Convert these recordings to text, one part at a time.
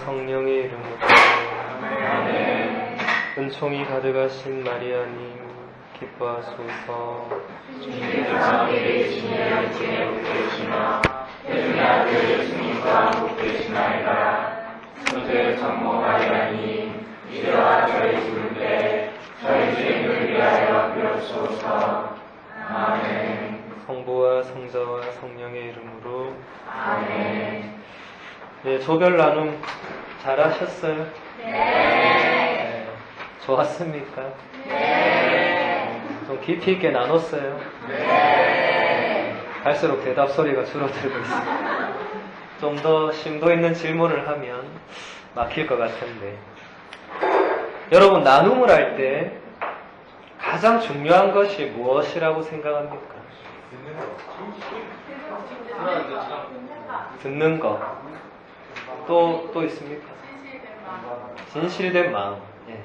성령의 이름으로 은총이 가득하신 마리아님 기뻐하소서. 주님께서 자비를 주시며 지혜롭게 계시나 태중의 아들 예수님과 함께 계시나이다. 천주의 성모 마리아님 이제와 저희 죽을 때 저희 죄인을 위하여 비옵소서. 아멘. 성부와 성자와 성령의 이름으로 아멘. 네, 조별 나눔 잘하셨어요? 네. 좋았습니까? 네. 좀 깊이 있게 나눴어요? 네. 갈수록 대답 소리가 줄어들고 있어요. 좀 더 심도 있는 질문을 하면 막힐 것 같은데, 여러분 나눔을 할 때 가장 중요한 것이 무엇이라고 생각합니까? 듣는 것. 또 있습니까? 진실된 마음. 예.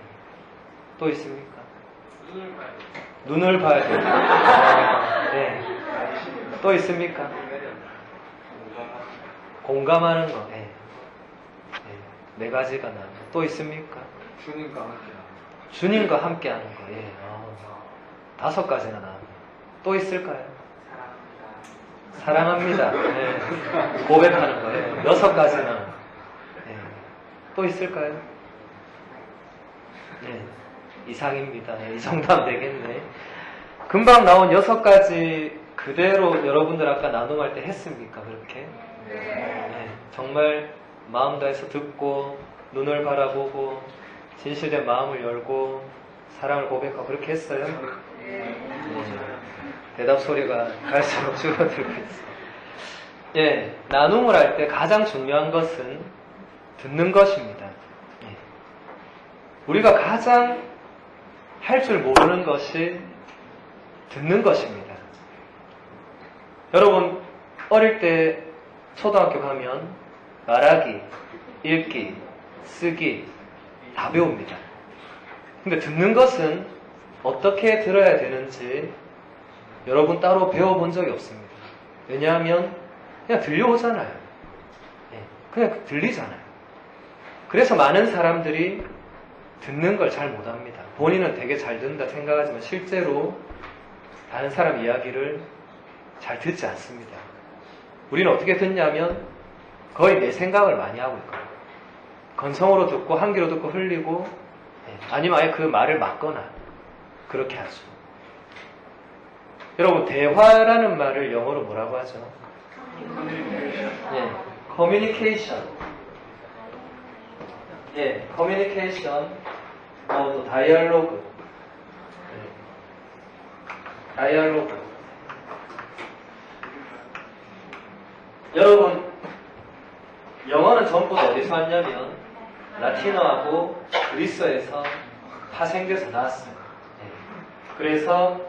또 있습니까? 눈을 봐야 돼요. 네. 또 있습니까? 공감하는 거. 예. 네 가지가 나와요. 또 있습니까? 주님과 함께 하는 거. 예. 5가지나 나옵니다. 또 있을까요? 사랑합니다. 네. 고백하는 거예요. 6가지나. 네. 또 있을까요? 네. 이상입니다. 네. 이 정도 하면 되겠네. 금방 나온 6가지 그대로 여러분들 아까 나눔할 때 했습니까? 그렇게? 네. 정말 마음 다해서 듣고 눈을 바라보고 진실된 마음을 열고 사랑을 고백하고 그렇게 했어요? 네. 대답 소리가 갈수록 줄어들고 있어요. 예, 나눔을 할 때 가장 중요한 것은 듣는 것입니다. 예. 우리가 가장 할 줄 모르는 것이 듣는 것입니다. 여러분, 어릴 때 초등학교 가면 말하기, 읽기, 쓰기 다 배웁니다. 근데 듣는 것은 어떻게 들어야 되는지 여러분 따로 배워본 적이 없습니다. 왜냐하면 그냥 들려오잖아요. 그냥 들리잖아요. 그래서 많은 사람들이 듣는 걸 잘 못합니다. 본인은 되게 잘 듣는다 생각하지만 실제로 다른 사람 이야기를 잘 듣지 않습니다. 우리는 어떻게 듣냐면 거의 내 생각을 많이 하고 있거든요. 건성으로 듣고 한 귀로 듣고 흘리고 아니면 아예 그 말을 막거나 그렇게 하죠. 여러분, 대화라는 말을 영어로 뭐라고 하죠? 예, communication. 예, communication, 또 dialogue. dialogue. 여러분, 영어는 전부 어디서 왔냐면 라틴어하고 그리스어에서 파생돼서 나왔어요. 예. 그래서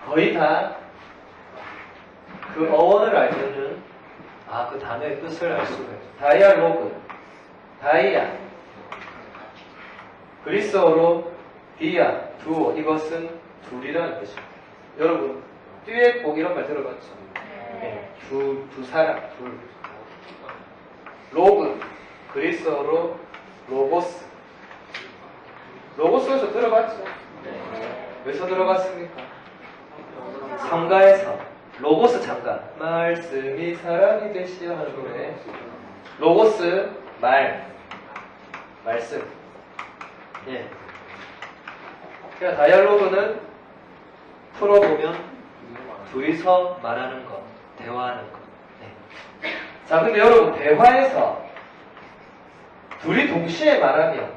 거의 다 그 어원을 알면은 그 단어의 뜻을 알 수가 있어요. 다이알로그, 다이아, 그리스어로 디아, 두오, 이것은 둘이라는 뜻입니다. 여러분, 듀엣곡 이런 말 들어봤죠? 네. 두 사람, 둘. 로그, 그리스어로 로고스. 로고스에서 들어봤죠? 왜서 들어봤습니까? 성가에서 로고스 장가, 말씀이 사람이 되시어 하는 노래. 로고스 말씀. 예. 그러니까 다이알로그는 풀어보면 둘이서 말하는 것, 대화하는 것. 네. 자, 근데 여러분, 대화에서 둘이 동시에 말하면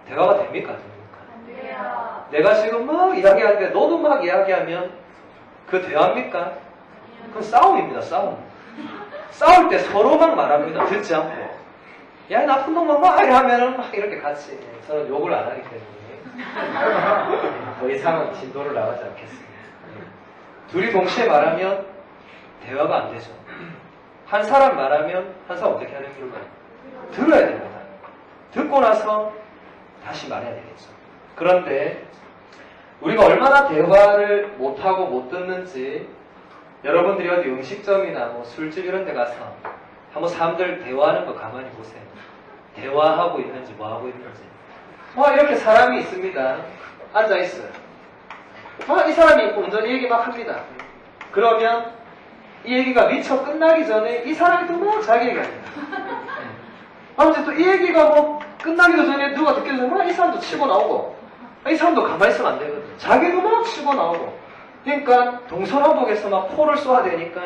대화가 됩니까? 안 돼요. 내가 지금 막 이야기하는데 너도 막 이야기하면 그 대화입니까? 그건 싸움입니다. 싸울 때 서로 막 말합니다. 듣지 않고. 야, 나쁜 놈만 막 하면은 막 이렇게 같이. 저는 욕을 안 하기 때문에 더 이상은 진도를 나가지 않겠습니다. 둘이 동시에 말하면 대화가 안 되죠. 한 사람 말하면 한 사람 어떻게 해야 됩니까? 들어야 됩니다. 듣고 나서 다시 말해야 되겠죠. 그런데 우리가 얼마나 대화를 못하고 못 듣는지 여러분들이 어디 음식점이나 뭐 술집 이런 데 가서 한번 사람들 대화하는 거 가만히 보세요. 대화하고 있는지 뭐 하고 있는지. 이렇게 사람이 있습니다. 앉아 있어요. 이 사람이 온전히 얘기 막 합니다. 그러면 이 얘기가 미처 끝나기 전에 이 사람이 또 막 자기 얘기합니다. 이제 또 이 얘기가 뭐 끝나기도 전에 누가 듣기도 전에 이 사람도 치고 나오고, 이 사람도 가만히 있으면 안 되거든. 자기도 막 치고 나오고. 그러니까 동서남북에서 막 포를 쏘아야 되니까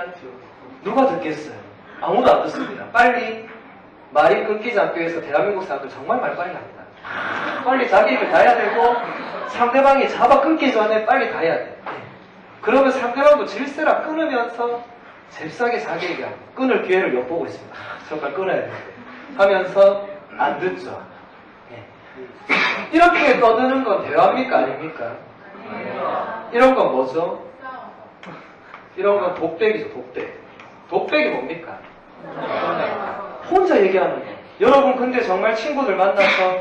누가 듣겠어요? 아무도 안 듣습니다. 빨리 말이 끊기지 않기 위해서 대한민국 사람들 정말 말 빨리 합니다. 빨리 자기 얘기를 다 해야 되고 상대방이 잡아 끊기 전에 빨리 다 해야 돼. 그러면 상대방도 질세라 끊으면서 잽싸게 자기 얘기하고 끊을 기회를 엿보고 있습니다. 정말 끊어야 되는데 하면서 안 듣죠. 이렇게 떠드는 건 대화입니까? 아닙니까? 이런 건 뭐죠? 이런 건 독백이죠. 독백이 뭡니까? 혼자 얘기하는 거. 여러분 근데 정말 친구들 만나서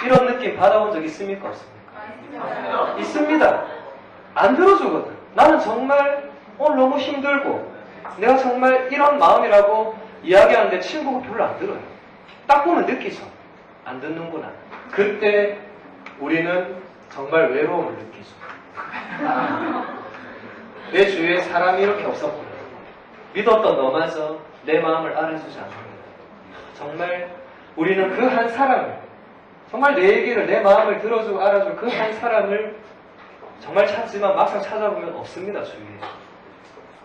이런 느낌 받아본 적 있습니까? 없습니까? 있습니다. 안 들어주거든. 나는 정말 오늘 너무 힘들고 내가 정말 이런 마음이라고 이야기하는데 친구가 별로 안 들어요. 딱 보면 느끼죠. 안 듣는구나. 그때 우리는 정말 외로움을 느끼죠. 내 주위에 사람이 이렇게 없었구나. 믿었던 너마저 내 마음을 알아주지 않습니다. 정말 우리는 그 한 사람을, 정말 내 얘기를, 내 마음을 들어주고 알아줄 그 한 사람을 정말 찾지만 막상 찾아보면 없습니다, 주위에.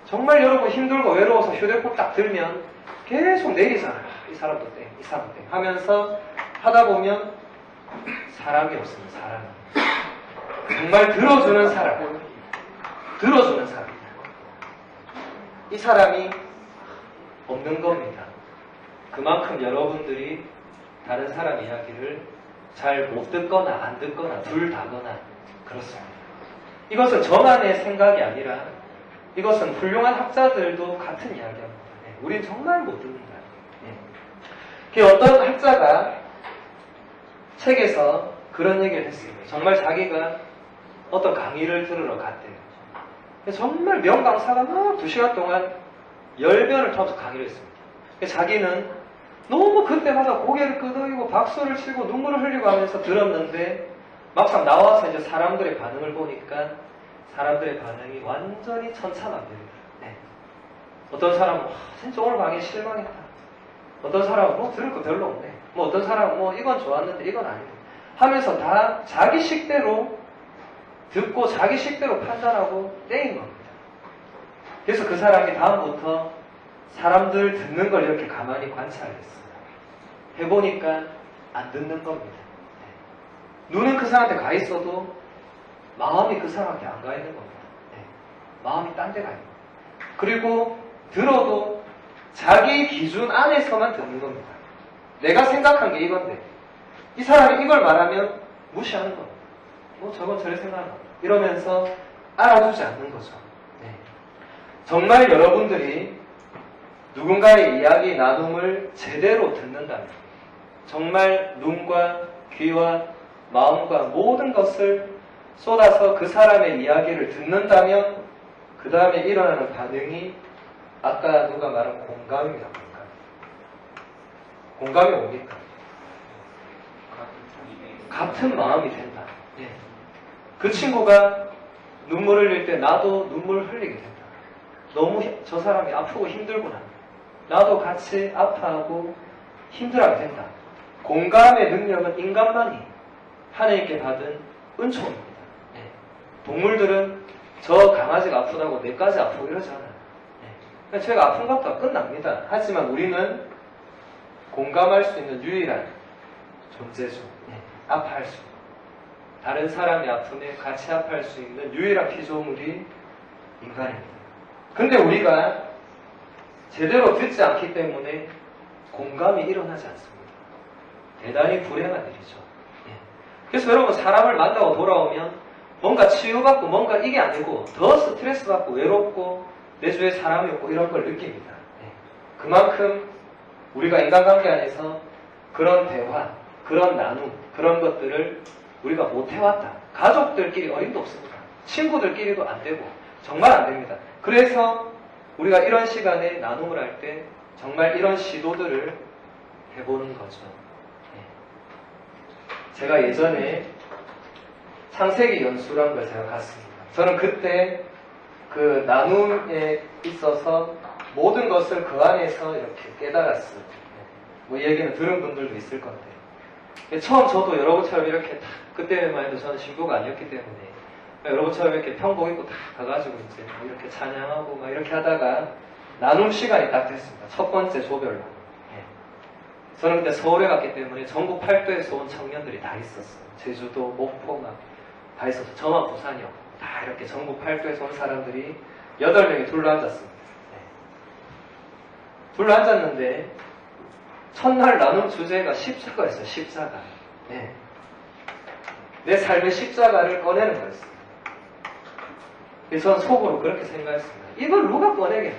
정말 여러분 힘들고 외로워서 휴대폰 딱 들면 계속 내리잖아요. 이 사람도 땡, 이 사람도 땡 하면서 하다 보면 사람이 없습니다, 사람이. 정말 들어주는 사람. 이 사람이 없는 겁니다. 그만큼 여러분들이 다른 사람 이야기를 잘 못 듣거나 안 듣거나 둘 다거나 그렇습니다. 이것은 저만의 생각이 아니라 이것은 훌륭한 학자들도 같은 이야기합니다. 우린 정말 못 듣는다. 그 어떤 학자가 책에서 그런 얘기를 했습니다. 정말 자기가 어떤 강의를 들으러 갔대요. 정말 명강사가 막 2시간 동안 10변을 통해서 강의를 했습니다. 자기는 너무 그때마다 고개를 끄덕이고 박수를 치고 눈물을 흘리고 하면서 들었는데 막상 나와서 이제 사람들의 반응을 보니까 사람들의 반응이 완전히 천차만별이다. 어떤 사람은 진짜 오늘 강의 실망했다. 어떤 사람은 들을 거 별로 없네. 어떤 사람은 이건 좋았는데 이건 아니네. 하면서 다 자기 식대로 듣고 자기 식대로 판단하고 떼인 겁니다. 그래서 그 사람이 다음부터 사람들 듣는 걸 이렇게 가만히 관찰했어요. 해보니까 안 듣는 겁니다. 눈은 그 사람한테 가 있어도 마음이 그 사람한테 안 가 있는 겁니다. 마음이 딴 데 가 있는 겁니다. 그리고 들어도 자기 기준 안에서만 듣는 겁니다. 내가 생각한 게 이건데 이 사람이 이걸 말하면 무시하는 겁니다. 저건 저래 생각하는 겁니다. 이러면서 알아주지 않는 거죠. 정말 여러분들이 누군가의 이야기 나눔을 제대로 듣는다면 정말 눈과 귀와 마음과 모든 것을 쏟아서 그 사람의 이야기를 듣는다면 그 다음에 일어나는 반응이 아까 누가 말한 공감입니다. 공감이 뭡니까? 같은 마음이 된다. 그 친구가 눈물을 흘릴 때 나도 눈물을 흘리게 된다. 너무 저 사람이 아프고 힘들구나. 나도 같이 아파하고 힘들어하게 된다. 공감의 능력은 인간만이 하나님께 받은 은총입니다. 동물들은 저 강아지가 아프다고 내까지 아프고 이러잖아요. 제가 아픈 것도 끝납니다. 하지만 우리는 공감할 수 있는 유일한 존재죠. 아파할 수 있는. 다른 사람의 아픔에 같이 아파할 수 있는 유일한 피조물이 인간입니다. 근데 우리가 제대로 듣지 않기 때문에 공감이 일어나지 않습니다. 대단히 불행한 일이죠. 그래서 여러분 사람을 만나고 돌아오면 뭔가 치유받고 뭔가 이게 아니고 더 스트레스 받고 외롭고 내 주위에 사람이 없고 이런 걸 느낍니다. 그만큼 우리가 인간관계 안에서 그런 대화, 그런 나눔, 그런 것들을 우리가 못 해왔다. 가족들끼리 어림도 없습니다. 친구들끼리도 안 되고 정말 안 됩니다. 그래서 우리가 이런 시간에 나눔을 할 때 정말 이런 시도들을 해보는 거죠. 제가 예전에 창세기 연수란 걸 제가 갔습니다. 저는 그때 그 나눔에 있어서 모든 것을 그 안에서 이렇게 깨달았어요. 뭐 이 얘기는 들은 분들도 있을 건데. 처음 저도 여러분처럼 이렇게 다, 그때만 해도 저는 신부가 아니었기 때문에 여러분처럼 이렇게 평복 입고 다 가가지고 이제 뭐 이렇게 찬양하고 막 이렇게 하다가 나눔 시간이 딱 됐습니다. 첫 번째 조별로. 저는 그때 서울에 갔기 때문에 전국 8도에서 온 청년들이 다 있었어요. 제주도, 목포 막 다 있어서 저만 부산이었고 다 이렇게 전국 8도에서 온 사람들이 8명이 둘러앉았습니다. 둘러앉았는데 첫날 나눔 주제가 십자가였어요. 십자가. 내 삶의 십자가를 꺼내는 거였어요. 그래서 저는 속으로 그렇게 생각했습니다. 이걸 누가 꺼내겠냐.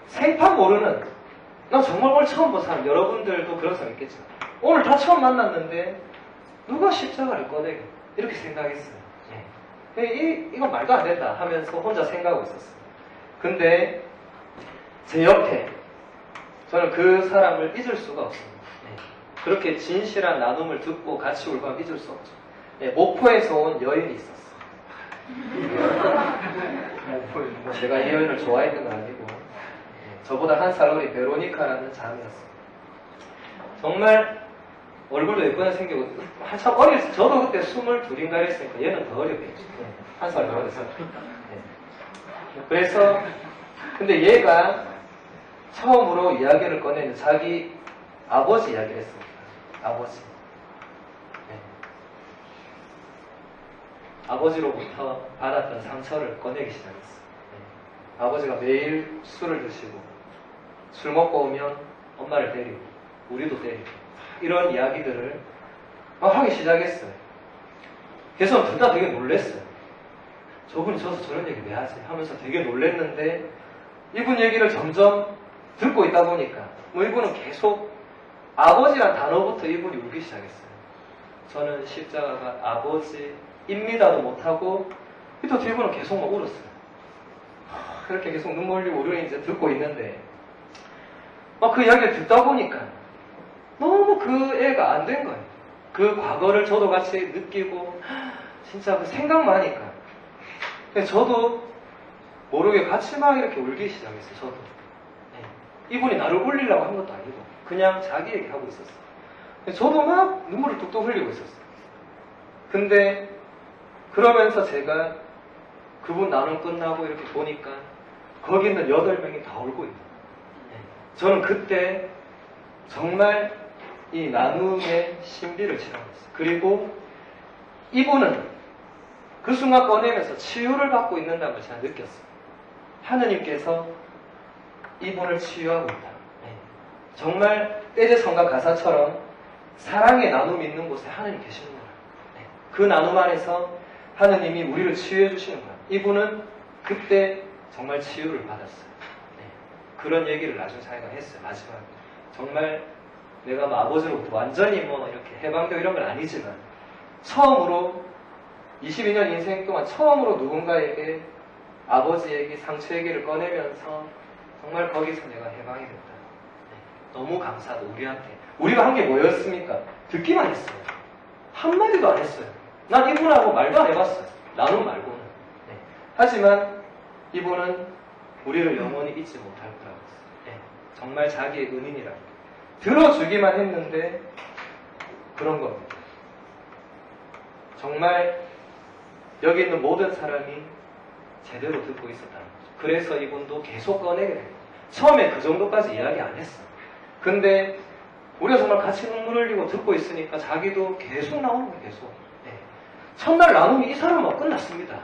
생판 모르는, 나 정말 오늘 처음 본 사람, 여러분들도 그런 사람 있겠죠. 오늘 다 처음 만났는데 누가 십자가를 꺼내겠냐. 이렇게 생각했어요. 이건 말도 안 된다 하면서 혼자 생각하고 있었어요. 근데 제 옆에 저는 그 사람을 잊을 수가 없습니다. 그렇게 진실한 나눔을 듣고 같이 울고 하면 잊을 수 없죠. 목포에서 온 여인이 있었어요. 제가 이 여인을 좋아했던 건 아니고 저보다 한 살 어린 베로니카라는 자매였어요. 정말 얼굴도 예쁘게 생기고 한참 어렸어요. 저도 그때 22인가 했으니까 얘는 더 어렸겠죠. 한 살 어렸어요. 그래서 근데 얘가 처음으로 이야기를 꺼내는 자기 아버지 이야기를 했습니다. 아버지. 아버지로부터 받았던 상처를 꺼내기 시작했어요. 아버지가 매일 술을 드시고 술 먹고 오면 엄마를 때리고 우리도 때리고 이런 이야기들을 막 하기 시작했어요. 그래서 둘 다 되게 놀랬어요. 저분이 저서 저런 얘기 왜 하지? 하면서 되게 놀랬는데 이분 얘기를 점점 듣고 있다 보니까 뭐 이분은 계속 아버지란 단어부터 이분이 울기 시작했어요. 저는 십자가가 아버지입니다도 못하고 또 이분은 계속 막 울었어요. 그렇게 계속 눈물 흘리고 우리는 이제 듣고 있는데 막 그 이야기를 듣다 보니까 너무 그 애가 안 된 거예요. 그 과거를 저도 같이 느끼고 진짜 그 생각만 하니까 저도 모르게 같이 막 이렇게 울기 시작했어요. 저도. 이분이 나를 울리려고 한 것도 아니고 그냥 자기 얘기하고 있었어요. 저도 막 눈물을 뚝뚝 흘리고 있었어요. 근데 그러면서 제가 그분 나눔 끝나고 이렇게 보니까 거기 있는 8명이 다 울고 있는 거예요. 저는 그때 정말 이 나눔의 신비를 체험했어요. 그리고 이분은 그 순간 꺼내면서 치유를 받고 있는다는 걸 제가 느꼈어요. 하느님께서 이분을 치유하고 있다. 정말 떼제성가 가사처럼 사랑의 나눔이 있는 곳에 하느님 계시는구나. 그 나눔 안에서 하느님이 우리를 치유해 주시는구나. 이분은 그때 정말 치유를 받았어요. 그런 얘기를 나중에 자기가 했어요. 마지막에. 정말 내가 뭐 아버지로부터 완전히 뭐 이렇게 해방되고 이런 건 아니지만 처음으로 22년 인생 동안 처음으로 누군가에게 아버지 얘기, 상처 얘기를 꺼내면서 정말 거기서 내가 해방이 됐다. 너무 감사하다. 우리한테. 우리가 한 게 뭐였습니까? 듣기만 했어요. 한마디도 안 했어요. 난 이분하고 말도 안 해봤어요. 나눔 말고는. 하지만 이분은 우리를 영원히 잊지 못할 거라고 했어요. 정말 자기의 은인이라고. 들어주기만 했는데 그런 겁니다. 정말 여기 있는 모든 사람이 제대로 듣고 있었다는 거죠. 그래서 이분도 계속 꺼내게 됩니다. 처음에 그 정도까지 이야기 안 했어요. 근데 우리가 정말 같이 눈물 흘리고 듣고 있으니까 자기도 계속 나오는 거예요. 계속. 첫날 나눔이 이 사람만 끝났습니다.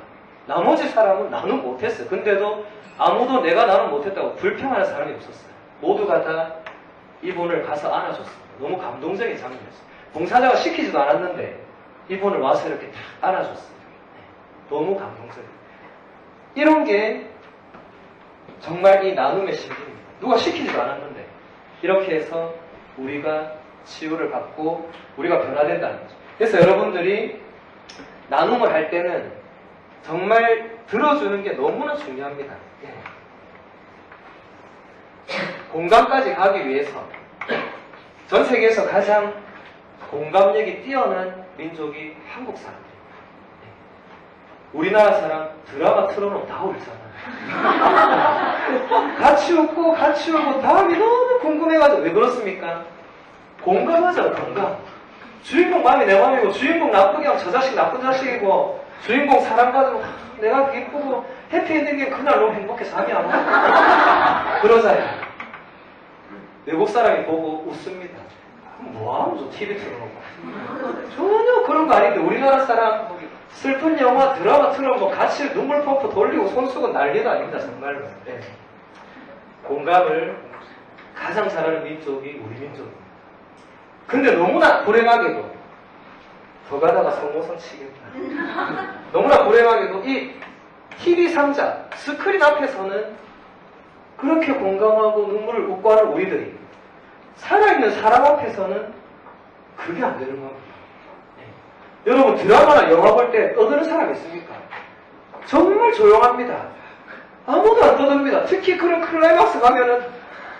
나머지 사람은 나눔 못했어요. 근데도 아무도 내가 나눔 못했다고 불평하는 사람이 없었어요. 모두가 다 이분을 가서 안아줬습니다. 너무 감동적인 장면이었어요. 봉사자가 시키지도 않았는데 이분을 와서 이렇게 딱 안아줬습니다. 너무 감동적이에요. 이런 게 정말 이 나눔의 신비입니다. 누가 시키지도 않았는데 이렇게 해서 우리가 치유를 받고 우리가 변화된다는 거죠. 그래서 여러분들이 나눔을 할 때는 정말 들어주는 게 너무나 중요합니다. 공감까지 가기 위해서 전 세계에서 가장 공감력이 뛰어난 민족이 한국 사람들. 우리나라 사람 드라마 틀어놓으면 다 울잖아요. 같이 웃고 같이 울고 다음이 너무 궁금해가지고. 왜 그렇습니까? 공감하죠. 공감. 주인공 마음이 내 마음이고, 주인공 나쁘게 하면 저 자식 나쁜 자식이고, 주인공 사랑받으면 내가 기쁘고, 해피엔딩에 그날 너무 행복해 잠이 안 와. 그러잖아요. 외국 사람이 보고 웃습니다. 뭐하면 저 TV 틀어놓고. 전혀 그런 거 아닌데, 우리나라 사람 슬픈 영화, 드라마 틀어놓고 같이 눈물 펌프 돌리고 손수건 난리도 아닙니다. 정말로. 네. 공감을 가장 잘하는 민족이 우리 민족입니다. 근데 너무나 불행하게도, 더 가다가 성모성 치겠다. 너무나 불행하게도 이 TV 상자, 스크린 앞에서는 그렇게 공감하고 눈물을 웃고 하는 우리들이 살아있는 사람 앞에서는 그게 안 되는 겁니다. 네. 여러분 드라마나 영화 볼 때 떠드는 사람 있습니까? 정말 조용합니다. 아무도 안 떠듭니다. 특히 그런 클라이막스 가면은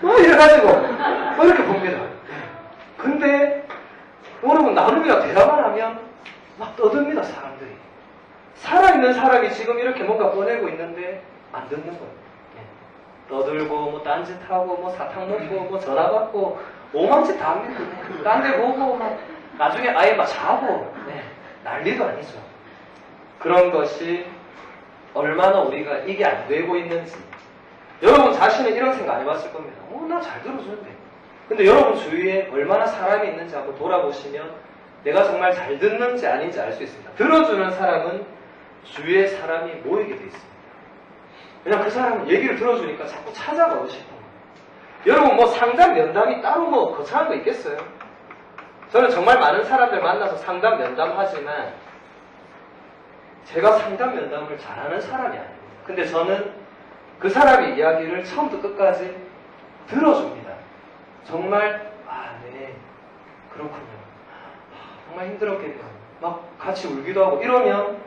이래가지고 이렇게 봅니다. 근데 여러분 나름이나 대화만 하면 막 떠듭니다. 사람들이. 살아있는 사람이 지금 이렇게 뭔가 꺼내고 있는데 안 듣는 거예요. 떠들고 뭐 딴짓하고 뭐 사탕 먹고 뭐 전화 받고 오만짓 다 합니다. 딴 데 보고 막 나중에 아예 막 자고 난리도 아니죠. 그런 것이 얼마나 우리가 이게 안 되고 있는지. 여러분 자신은 이런 생각 안 해봤을 겁니다. 나 잘 들어주는데. 근데 여러분 주위에 얼마나 사람이 있는지 한번 돌아보시면 내가 정말 잘 듣는지 아닌지 알 수 있습니다. 들어주는 사람은 주위에 사람이 모이게 돼 있습니다. 그냥 그 사람은 얘기를 들어주니까 자꾸 찾아가고 싶은 거예요. 여러분 뭐 상담 면담이 따로 뭐 거창한 거 있겠어요? 저는 정말 많은 사람들 만나서 상담 면담하지만 제가 상담 면담을 잘하는 사람이 아닙니다. 근데 저는 그 사람의 이야기를 처음부터 끝까지 들어줍니다. 정말 네 그렇군요. 정말 힘들었겠네요. 막 같이 울기도 하고 이러면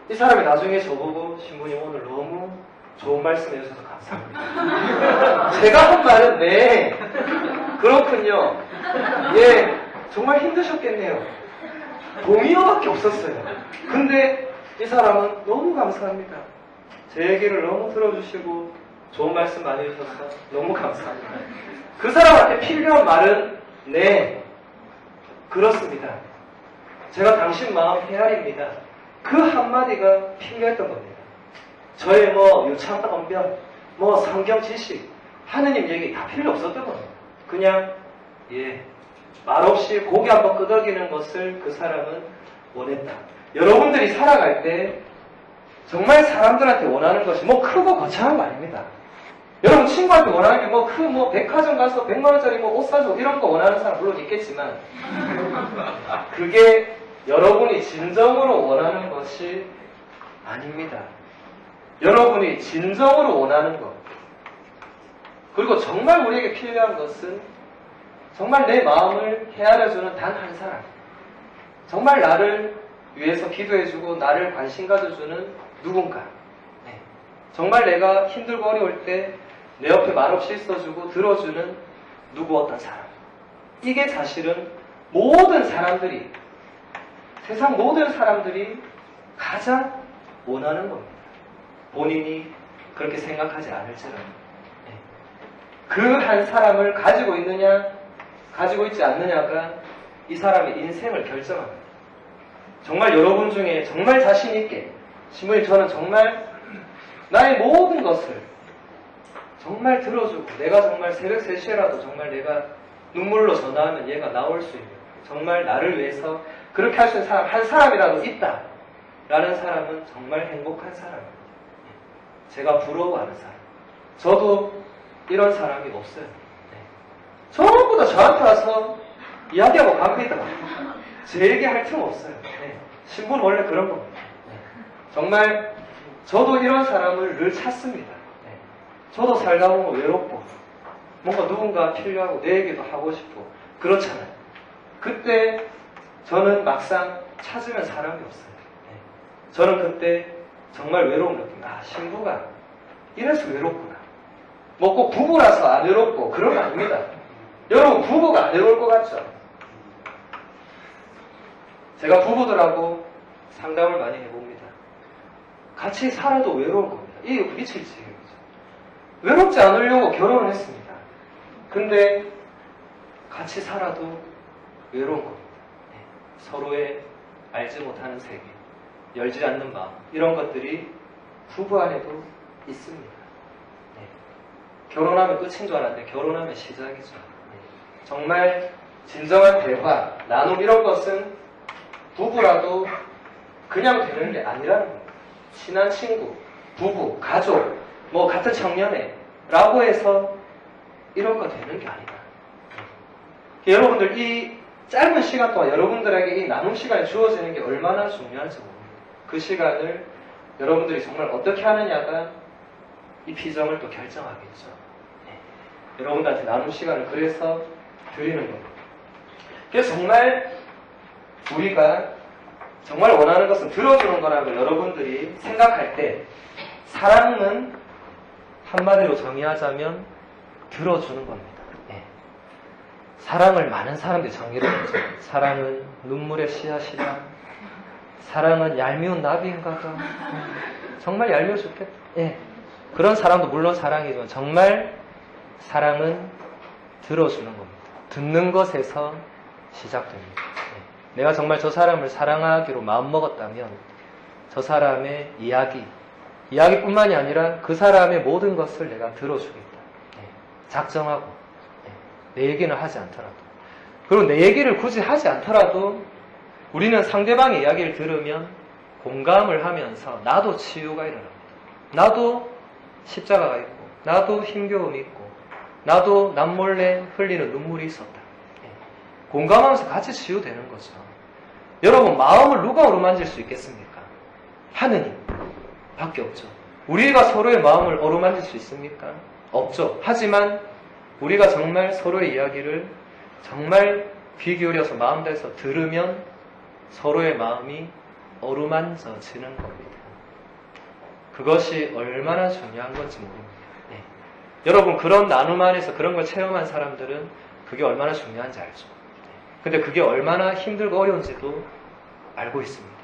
이 사람이 나중에 저보고 신부님 오늘 너무 좋은 말씀 해주셔서 감사합니다. 제가 한 말은 네 그렇군요. 예 정말 힘드셨겠네요. 동의어밖에 없었어요. 근데 이 사람은 너무 감사합니다. 제 얘기를 너무 들어주시고 좋은 말씀 많이 해주셔서 너무 감사합니다. 그 사람한테 필요한 말은 네 그렇습니다. 제가 당신 마음 헤아립니다. 그 한마디가 필요했던 겁니다. 저의 뭐 유창한 언변, 뭐 성경 지식, 하느님 얘기 다 필요 없었던 겁니다. 그냥 말없이 고개 한번 끄덕이는 것을 그 사람은 원했다. 여러분들이 살아갈 때 정말 사람들한테 원하는 것이 뭐 크고 거창한 거 아닙니다. 여러분 친구한테 원하는 게 뭐 백화점 가서 100만원짜리 뭐 옷 사줘 이런 거 원하는 사람 물론 있겠지만 그게 여러분이 진정으로 원하는 것이 아닙니다. 여러분이 진정으로 원하는 것 그리고 정말 우리에게 필요한 것은 정말 내 마음을 헤아려주는 단 한 사람 정말 나를 위해서 기도해주고 나를 관심 가져주는 누군가 정말 내가 힘들고 어려울 때 내 옆에 말없이 있어주고 들어주는 누구 어떤 사람 이게 사실은 모든 사람들이 세상 모든 사람들이 가장 원하는 겁니다. 본인이 그렇게 생각하지 않을지라도 그 한 사람을 가지고 있느냐 가지고 있지 않느냐가 이 사람의 인생을 결정합니다. 정말 여러분 중에 정말 자신 있게 신부님 저는 정말 나의 모든 것을 정말 들어주고 내가 정말 새벽 3시에라도 정말 내가 눈물로 전화하면 얘가 나올 수 있는 정말 나를 위해서 그렇게 할 수 있는 사람 한 사람이라도 있다 라는 사람은 정말 행복한 사람입니다. 제가 부러워하는 사람 저도 이런 사람이 없어요. 전부 다 저한테 와서 이야기하고 갑니다. 제 얘기할 틈 없어요. 신부는 원래 그런 겁니다. 정말 저도 이런 사람을 늘 찾습니다. 저도 살다 보면 외롭고 뭔가 누군가 필요하고 내 얘기도 하고 싶고 그렇잖아요. 그때 저는 막상 찾으면 사람이 없어요. 저는 그때 정말 외로움 느낍니다. 신부가 이래서 외롭구나. 뭐 꼭 부부라서 안 외롭고 그런 거 아닙니다. 여러분 부부가 안 외로울 것 같죠? 제가 부부들하고 상담을 많이 해봅니다. 같이 살아도 외로운 겁니다. 이게 미칠 지경이죠. 외롭지 않으려고 결혼을 했습니다. 근데 같이 살아도 외로운 겁니다. 네. 서로의 알지 못하는 세계, 열지 않는 마음, 이런 것들이 부부 안에도 있습니다. 네. 결혼하면 끝인 줄 알았는데 결혼하면 시작이죠. 네. 정말 진정한 대화, 나눔 이런 것은 부부라도 그냥 되는 게 아니라는 겁니다. 친한 친구, 부부, 가족, 뭐 같은 청년회 라고 해서 이런 거 되는 게 아니다. 여러분들 이 짧은 시간 동안 여러분들에게 이 나눔 시간이 주어지는 게 얼마나 중요한지 모릅니다. 그 시간을 여러분들이 정말 어떻게 하느냐가 이 비전을 또 결정하겠죠. 네. 여러분들한테 나눔 시간을 그래서 드리는 겁니다. 그래서 정말 우리가 정말 원하는 것은 들어주는 거라고 여러분들이 생각할 때 사랑은 한마디로 정의하자면 들어주는 겁니다. 예. 사랑을 많은 사람들이 정의를 했죠. 사랑은 눈물의 씨앗이다. 사랑은 얄미운 나비인가봐. 정말 얄미워 죽겠다. 예. 그런 사랑도 물론 사랑이지만 정말 사랑은 들어주는 겁니다. 듣는 것에서 시작됩니다. 예. 내가 정말 저 사람을 사랑하기로 마음먹었다면 저 사람의 이야기뿐만이 아니라 그 사람의 모든 것을 내가 들어주겠다. 네. 작정하고 네. 내 얘기는 하지 않더라도 그리고 내 얘기를 굳이 하지 않더라도 우리는 상대방의 이야기를 들으면 공감을 하면서 나도 치유가 일어납니다. 나도 십자가가 있고 나도 힘겨움이 있고 나도 남몰래 흘리는 눈물이 있었다. 네. 공감하면서 같이 치유되는 거죠. 여러분 마음을 누가 어루만질 수 있겠습니까? 하느님 밖에 없죠. 우리가 서로의 마음을 어루만질 수 있습니까? 없죠. 하지만 우리가 정말 서로의 이야기를 정말 귀 기울여서 마음 다해서 들으면 서로의 마음이 어루만져지는 겁니다. 그것이 얼마나 중요한 건지 모릅니다. 네. 여러분 그런 나눔 안에서 그런 걸 체험한 사람들은 그게 얼마나 중요한지 알죠. 근데 그게 얼마나 힘들고 어려운지도 알고 있습니다.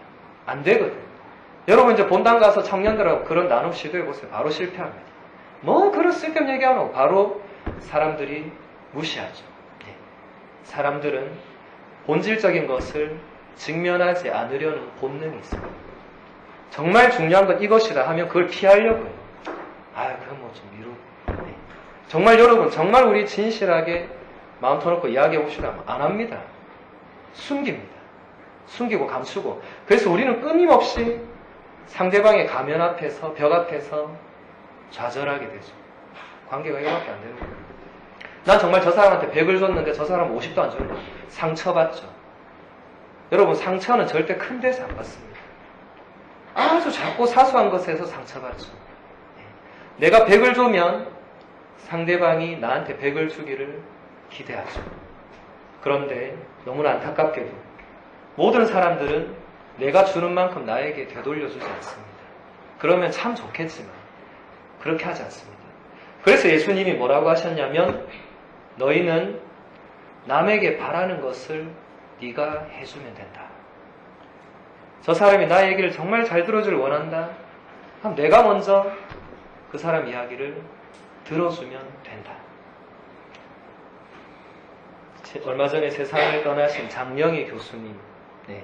안 되거든요. 여러분 이제 본당 가서 청년들하고 그런 나눔 시도해보세요. 바로 실패합니다. 뭐 그런 쓸데없는 얘기 안 하고 바로 사람들이 무시하죠. 네. 사람들은 본질적인 것을 직면하지 않으려는 본능이 있습니다. 정말 중요한 건 이것이다 하면 그걸 피하려고 해요. 그럼 뭐 좀 미루고. 네. 정말 여러분 정말 우리 진실하게 마음 터놓고 이야기해봅시다 하면 안 합니다. 숨깁니다. 숨기고 감추고. 그래서 우리는 끊임없이 상대방의 가면 앞에서 벽 앞에서 좌절하게 되죠. 관계가 이거밖에 안 되는 거예요. 난 정말 저 사람한테 100을 줬는데 저 사람은 50도 안 주는 거예요. 상처받죠. 여러분 상처는 절대 큰 데서 안 받습니다. 아주 작고 사소한 것에서 상처받죠. 내가 100을 주면 상대방이 나한테 100을 주기를 기대하죠. 그런데 너무나 안타깝게도 모든 사람들은 내가 주는 만큼 나에게 되돌려주지 않습니다. 그러면 참 좋겠지만 그렇게 하지 않습니다. 그래서 예수님이 뭐라고 하셨냐면 너희는 남에게 바라는 것을 네가 해주면 된다. 저 사람이 나의 얘기를 정말 잘 들어주길 원한다. 그럼 내가 먼저 그 사람 이야기를 들어주면 된다. 얼마 전에 세상을 떠나신 장영희 교수님, 네,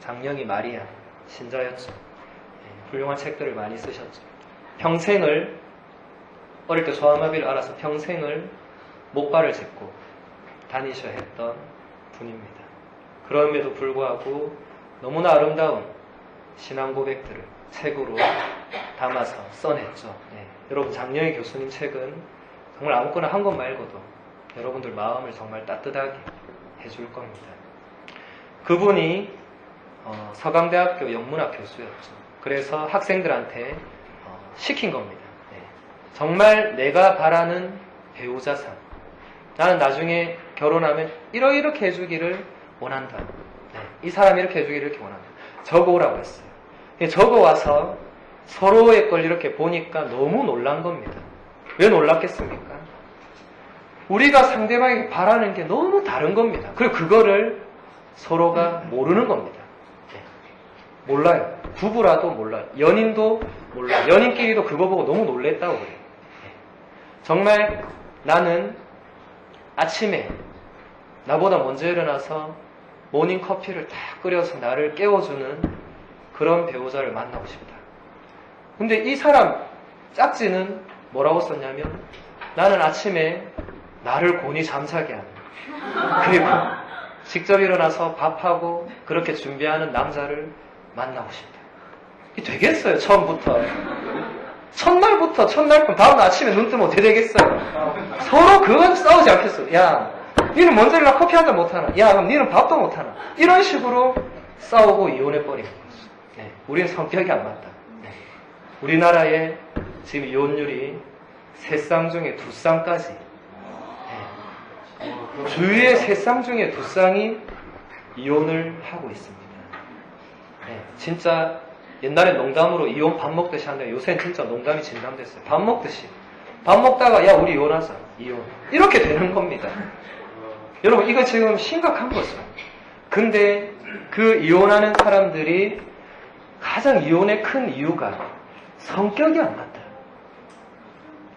장영희 마리아 신자였죠. 네, 훌륭한 책들을 많이 쓰셨죠. 평생을 어릴 때 소아마비를 알아서 평생을 목발을 짚고 다니셔야 했던 분입니다. 그럼에도 불구하고 너무나 아름다운 신앙 고백들을 책으로 담아서 써냈죠. 네. 여러분 장영희 교수님 책은 정말 아무거나 한 권 말고도 여러분들 마음을 정말 따뜻하게 해줄 겁니다. 그분이 서강대학교 영문학 교수였죠. 그래서 학생들한테 시킨 겁니다. 네. 정말 내가 바라는 배우자상, 나는 나중에 결혼하면 이렇게 해주기를 원한다. 네. 이 사람이 이렇게 해주기를 이렇게 원한다. 적어오라고 했어요. 적어와서 서로의 걸 이렇게 보니까 너무 놀란 겁니다. 왜 놀랐겠습니까? 우리가 상대방에게 바라는 게 너무 다른 겁니다. 그리고 그거를 서로가 모르는 겁니다. 몰라요. 부부라도 몰라요. 연인도 몰라요. 연인끼리도 그거 보고 너무 놀랬다고 그래요. 정말 나는 아침에 나보다 먼저 일어나서 모닝커피를 딱 끓여서 나를 깨워주는 그런 배우자를 만나고 싶다. 근데 이 사람 짝지는 뭐라고 썼냐면 나는 아침에 나를 곤히 잠자게 하는 그리고 직접 일어나서 밥하고 그렇게 준비하는 남자를 만나고 싶다. 이게 되겠어요, 처음부터. 첫날부터, 첫날 밤, 다음날 아침에 눈 뜨면 어떻게 되겠어요? 서로 그거 가지고 싸우지 않겠어요. 야, 니는 먼저 일어나 커피 한 잔 못하나? 야, 그럼 니는 밥도 못하나? 이런 식으로 싸우고 이혼해버리는 거죠. 네, 우리는 성격이 안 맞다. 네. 우리나라에 지금 이혼율이 3쌍 중에 2쌍까지. 네. 주위의 3쌍 중에 2쌍이 이혼을 하고 있습니다. 네, 진짜 옛날에 농담으로 이혼 밥 먹듯이 하는데 요새는 진짜 농담이 진담됐어요. 밥 먹듯이. 밥 먹다가 야 우리 이혼하자. 이혼. 이렇게 되는 겁니다. 여러분 이거 지금 심각한 거죠. 근데 그 이혼하는 사람들이 가장 이혼의 큰 이유가 성격이 안 맞다.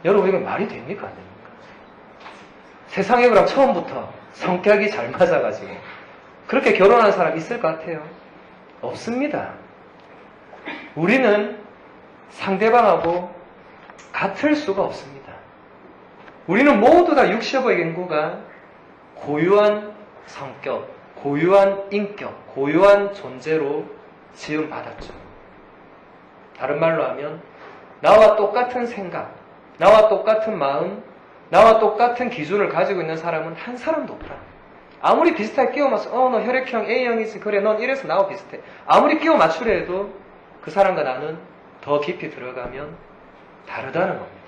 여러분 이거 말이 됩니까? 안 됩니까? 세상에 그럼 처음부터 성격이 잘 맞아가지고 그렇게 결혼하는 사람 있을 것 같아요? 없습니다. 우리는 상대방하고 같을 수가 없습니다. 우리는 모두 다 60억의 인구가 고유한 성격, 고유한 인격, 고유한 존재로 지음받았죠. 다른 말로 하면 나와 똑같은 생각, 나와 똑같은 마음, 나와 똑같은 기준을 가지고 있는 사람은 한 사람도 없다. 아무리 비슷하게 끼워 맞춰, 너 혈액형 A형이지, 그래, 넌 이래서 나와 비슷해. 아무리 끼워 맞추려 해도 그 사람과 나는 더 깊이 들어가면 다르다는 겁니다.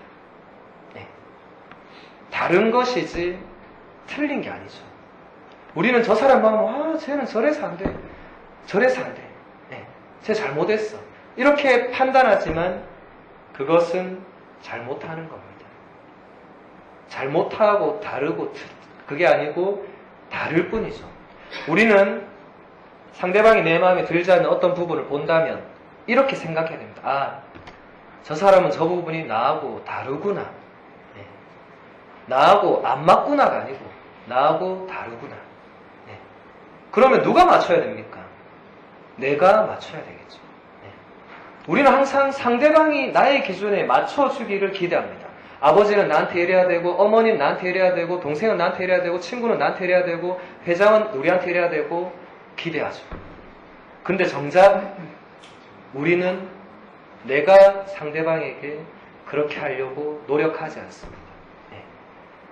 네. 다른 것이지 틀린 게 아니죠. 우리는 저 사람 마음, 쟤는 저래서 안 돼. 저래서 안 돼. 네. 쟤 잘못했어. 이렇게 판단하지만 그것은 잘못하는 겁니다. 잘못하고 다르고 그게 아니고 다를 뿐이죠. 우리는 상대방이 내 마음에 들지 않는 어떤 부분을 본다면 이렇게 생각해야 됩니다. 저 사람은 저 부분이 나하고 다르구나. 네. 나하고 안 맞구나가 아니고 나하고 다르구나. 네. 그러면 누가 맞춰야 됩니까? 내가 맞춰야 되겠죠. 네. 우리는 항상 상대방이 나의 기준에 맞춰주기를 기대합니다. 아버지는 나한테 이래야 되고, 어머니는 나한테 이래야 되고, 동생은 나한테 이래야 되고, 친구는 나한테 이래야 되고, 회장은 우리한테 이래야 되고 기대하죠. 근데 정작 우리는 내가 상대방에게 그렇게 하려고 노력하지 않습니다. 네.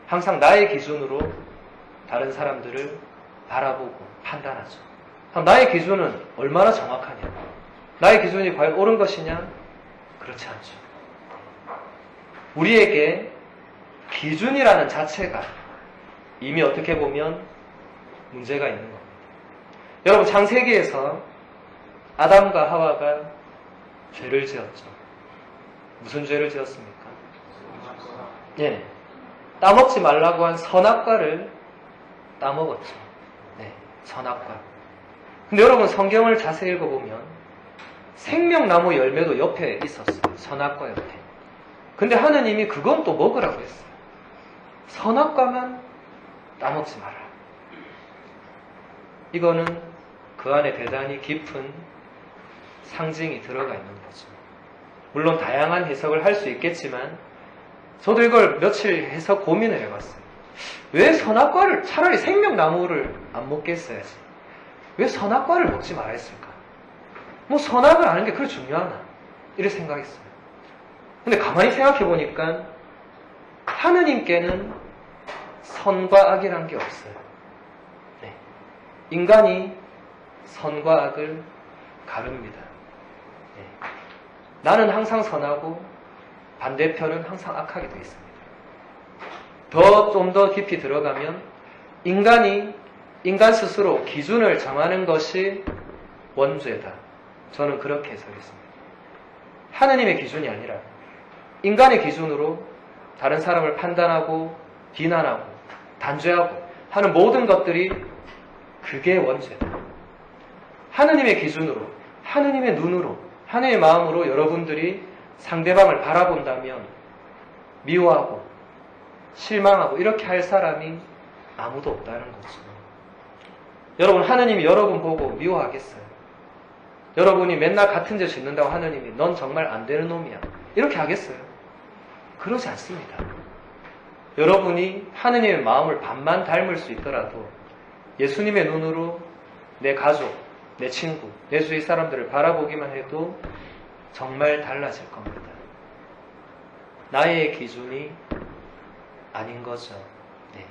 항상 나의 기준으로 다른 사람들을 바라보고 판단하죠. 그럼 나의 기준은 얼마나 정확하냐? 나의 기준이 과연 옳은 것이냐? 그렇지 않죠. 우리에게 기준이라는 자체가 이미 어떻게 보면 문제가 있는 겁니다. 여러분 창세기에서 아담과 하와가 죄를 지었죠. 무슨 죄를 지었습니까? 예, 따먹지 말라고 한 선악과를 따먹었죠. 네, 선악과. 근데 여러분 성경을 자세히 읽어보면 생명나무 열매도 옆에 있었어요. 선악과 옆에. 근데 하느님이 그건 또 먹으라고 했어요. 선악과만 따먹지 마라. 이거는 그 안에 대단히 깊은 상징이 들어가 있는 거죠. 물론 다양한 해석을 할 수 있겠지만 저도 이걸 며칠 해서 고민을 해봤어요. 왜 선악과를 차라리 생명나무를 안 먹게 했어야지. 왜 선악과를 먹지 말아야 했을까? 뭐 선악을 아는 게 그렇게 중요하나? 이렇게 생각했어요. 근데 가만히 생각해 보니까 하느님께는 선과 악이란 게 없어요. 네. 인간이 선과 악을 가릅니다. 네. 나는 항상 선하고 반대편은 항상 악하게 되어 있습니다. 좀 더 깊이 들어가면 인간 스스로 기준을 정하는 것이 원죄다. 저는 그렇게 해석했습니다. 하느님의 기준이 아니라 인간의 기준으로 다른 사람을 판단하고 비난하고 단죄하고 하는 모든 것들이 그게 원죄다. 하느님의 기준으로 하느님의 눈으로, 하느님의 마음으로 여러분들이 상대방을 바라본다면 미워하고 실망하고 이렇게 할 사람이 아무도 없다는 거죠. 여러분, 하느님이 여러분 보고 미워하겠어요? 여러분이 맨날 같은 죄 짓는다고 하느님이 넌 정말 안 되는 놈이야 이렇게 하겠어요? 그러지 않습니다. 여러분이 하느님의 마음을 반만 닮을 수 있더라도 예수님의 눈으로 내 가족, 내 친구, 내 주위 사람들을 바라보기만 해도 정말 달라질 겁니다. 나의 기준이 아닌 거죠. 네.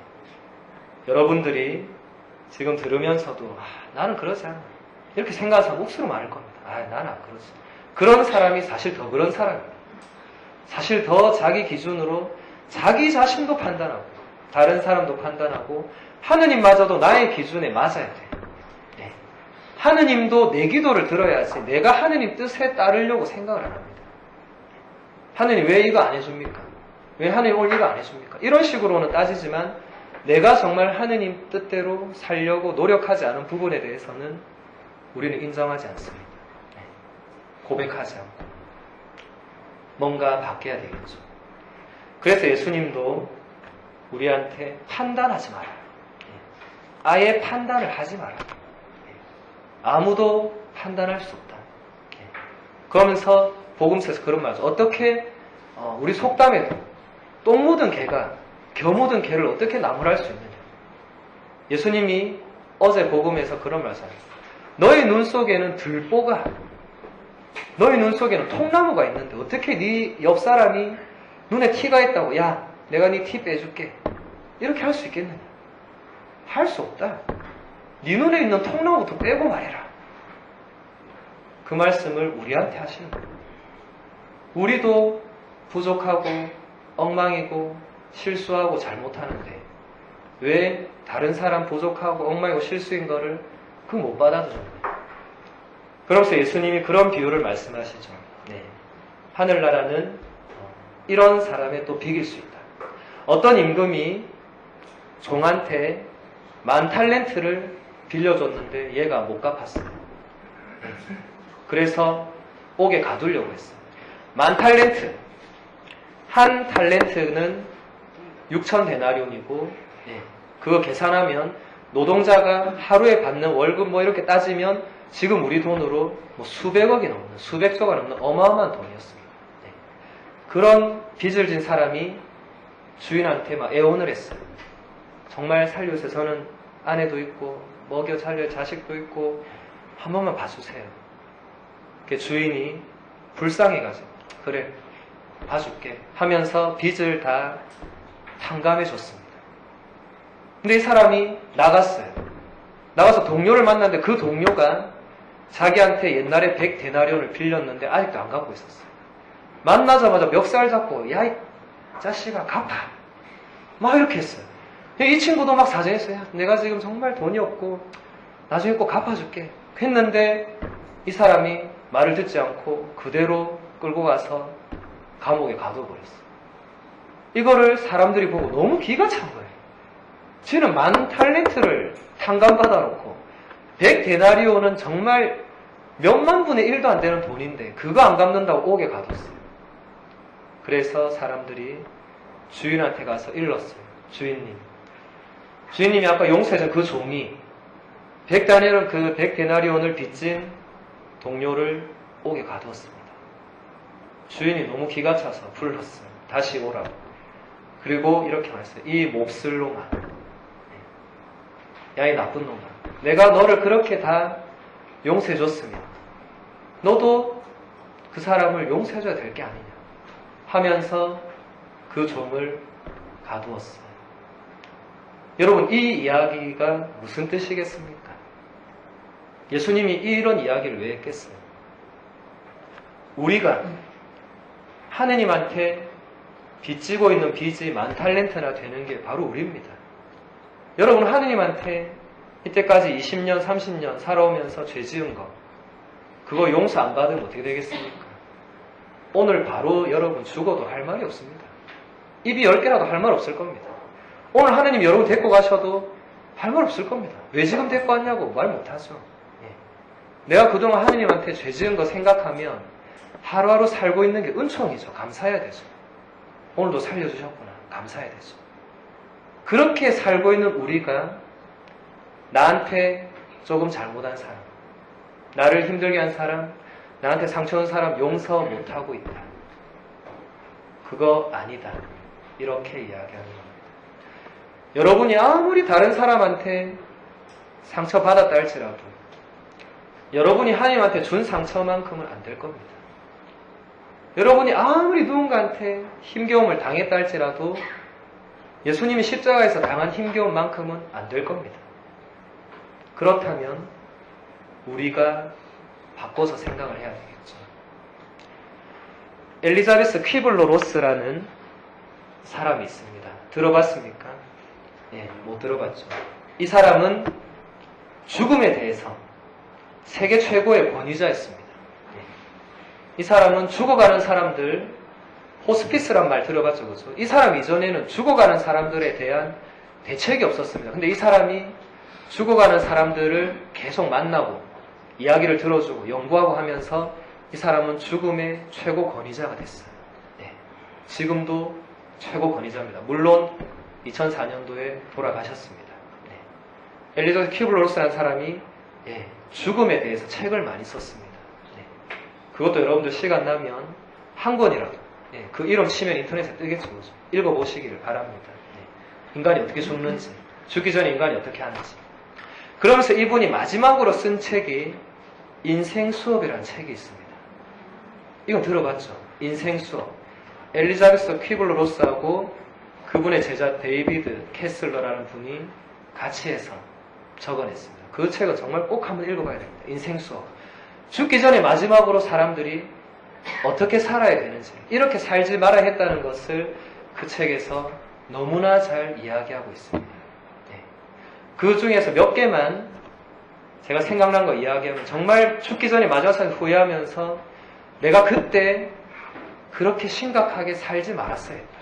여러분들이 지금 들으면서도 나는 그러지 않아 이렇게 생각하는 사람 옥수로 많을 겁니다. 나는 안 그러지. 그런 사람이 사실 더 그런 사람입니다. 사실 더 자기 기준으로 자기 자신도 판단하고 다른 사람도 판단하고 하느님마저도 나의 기준에 맞아야 돼요. 네. 하느님도 내 기도를 들어야지 내가 하느님 뜻에 따르려고 생각을 안 합니다. 하느님 왜 이거 안 해줍니까? 왜 하느님 오늘 이거 안 해줍니까? 이런 식으로는 따지지만 내가 정말 하느님 뜻대로 살려고 노력하지 않은 부분에 대해서는 우리는 인정하지 않습니다. 네. 고백하지 않고 뭔가 바뀌어야 되겠죠. 그래서 예수님도 우리한테 판단하지 마라. 아예 판단을 하지 마라. 아무도 판단할 수 없다. 그러면서 복음서에서 그런 말이죠. 어떻게 우리 속담에도 똥 묻은 개가 겨 묻은 개를 어떻게 나무랄 수 있느냐. 예수님이 어제 복음에서 그런 말씀을 하셨어요. 너희 눈 속에는 들보가, 너희 눈 속에는 통나무가 있는데 어떻게 네 옆 사람이 눈에 티가 있다고 야 내가 네 티 빼줄게 이렇게 할 수 있겠느냐. 할 수 없다. 네 눈에 있는 통나무부터 빼고 말해라. 그 말씀을 우리한테 하시는 거예요. 우리도 부족하고 엉망이고 실수하고 잘못하는데 왜 다른 사람 부족하고 엉망이고 실수인 거를 그 못 받아주는 거예요. 그러면서 예수님이 그런 비유를 말씀하시죠. 네. 하늘나라는 이런 사람에 또 비길 수 있다. 어떤 임금이 종한테 10,000달란트를 빌려줬는데 얘가 못 갚았어요. 그래서 옥에 가두려고 했어요. 10,000달란트. 한 달란트는 6,000데나리온이고 그거 계산하면 노동자가 하루에 받는 월급 뭐 이렇게 따지면 지금 우리 돈으로 뭐 수백억이 넘는, 수백조가 넘는 어마어마한 돈이었습니다. 네. 그런 빚을 진 사람이 주인한테 막 애원을 했어요. 정말 살려주세요. 저는 아내도 있고 먹여 살릴 자식도 있고 한 번만 봐주세요. 주인이 불쌍해가지고 그래 봐줄게 하면서 빚을 다 탕감해 줬습니다. 근데 이 사람이 나갔어요. 나가서 동료를 만났는데 그 동료가 자기한테 옛날에 100데나리온을 빌렸는데 아직도 안 갚고 있었어요. 만나자마자 멱살 잡고 야 이 자식아 갚아 막 이렇게 했어요. 이 친구도 막 사정했어요. 내가 지금 정말 돈이 없고 나중에 꼭 갚아줄게 했는데 이 사람이 말을 듣지 않고 그대로 끌고 가서 감옥에 가둬버렸어요. 이거를 사람들이 보고 너무 기가 찬 거예요. 쟤는 10,000달란트를 탕감받아 놓고 100데나리온은 정말 몇만 분의 1도 안 되는 돈인데 그거 안 갚는다고 옥에 가뒀어요. 그래서 사람들이 주인한테 가서 일렀어요. 주인님이 아까 용서해준 그 종이 100데나리온을 빚진 동료를 옥에 가두었습니다. 주인이 너무 기가 차서 불렀어요. 다시 오라고. 그리고 이렇게 말했어요. 이 몹쓸 놈아. 야, 이 나쁜 놈아. 내가 너를 그렇게 다 용서해줬으면 너도 그 사람을 용서해줘야 될 게 아니냐 하면서 그 종을 가두었어요. 여러분, 이 이야기가 무슨 뜻이겠습니까? 예수님이 이런 이야기를 왜 했겠어요? 우리가 하느님한테 빚지고 있는 빚이 10,000달란트나 되는 게 바로 우리입니다. 여러분, 하느님한테 이때까지 20년, 30년 살아오면서 죄 지은 거 그거 용서 안 받으면 어떻게 되겠습니까? 오늘 바로 여러분 죽어도 할 말이 없습니다. 입이 10개라도 할 말 없을 겁니다. 오늘 하느님 여러분 데리고 가셔도 할 말 없을 겁니다. 왜 지금 데리고 왔냐고 말 못하죠. 내가 그동안 하느님한테 죄 지은 거 생각하면 하루하루 살고 있는 게 은총이죠. 감사해야 되죠. 오늘도 살려주셨구나. 감사해야 되죠. 그렇게 살고 있는 우리가 나한테 조금 잘못한 사람, 나를 힘들게 한 사람, 나한테 상처 준 사람 용서 못하고 있다. 그거 아니다. 이렇게 이야기하는 겁니다. 여러분이 아무리 다른 사람한테 상처받았다 할지라도 여러분이 하나님한테 준 상처만큼은 안 될 겁니다. 여러분이 아무리 누군가한테 힘겨움을 당했다 할지라도 예수님이 십자가에서 당한 힘겨움만큼은 안 될 겁니다. 그렇다면 우리가 바꿔서 생각을 해야 되겠죠. 엘리자베스 퀴블로 로스라는 사람이 있습니다. 들어봤습니까? 예, 못 들어봤죠. 이 사람은 죽음에 대해서 세계 최고의 권위자였습니다. 예. 이 사람은 죽어가는 사람들, 호스피스란 말 들어봤죠, 그죠? 이 사람 이전에는 죽어가는 사람들에 대한 대책이 없었습니다. 근데 이 사람이 죽어가는 사람들을 계속 만나고 이야기를 들어주고 연구하고 하면서 이 사람은 죽음의 최고 권위자가 됐어요. 네. 지금도 최고 권위자입니다. 물론 2004년도에 돌아가셨습니다. 네. 엘리자베스 퀴블로로스라는 사람이 죽음에 대해서 책을 많이 썼습니다. 네. 그것도 여러분들 시간 나면 한 권이라도 그 이름 치면 인터넷에 뜨겠죠. 읽어보시기를 바랍니다. 네. 인간이 어떻게 죽는지, 죽기 전에 인간이 어떻게 하는지. 그러면서 이분이 마지막으로 쓴 책이 인생 수업이라는 책이 있습니다. 이건 들어봤죠? 인생 수업. 엘리자베스 퀴블로로스하고 그분의 제자 데이비드 캐슬러라는 분이 같이 해서 적어냈습니다. 그 책은 정말 꼭 한번 읽어봐야 됩니다. 인생 수업. 죽기 전에 마지막으로 사람들이 어떻게 살아야 되는지, 이렇게 살지 말아야 했다는 것을 그 책에서 너무나 잘 이야기하고 있습니다. 그 중에서 몇 개만 제가 생각난 거 이야기하면 정말 죽기 전에 마지막 삶을 후회하면서 내가 그때 그렇게 심각하게 살지 말았어야 했다.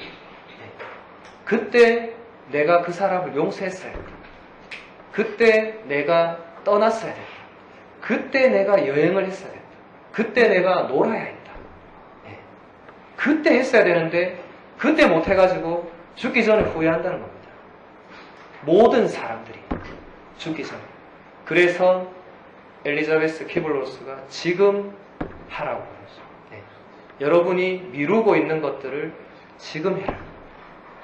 그때 내가 그 사람을 용서했어야 했다. 그때 내가 떠났어야 됐다. 그때 내가 여행을 했어야 됐다. 그때 내가 놀아야 했다. 그때 했어야 되는데 그때 못해가지고 죽기 전에 후회한다는 겁니다. 모든 사람들이 죽기 전에. 그래서 엘리자베스 퀴블로스가 지금 하라고 그러죠. 여러분이 미루고 있는 것들을 지금 해라.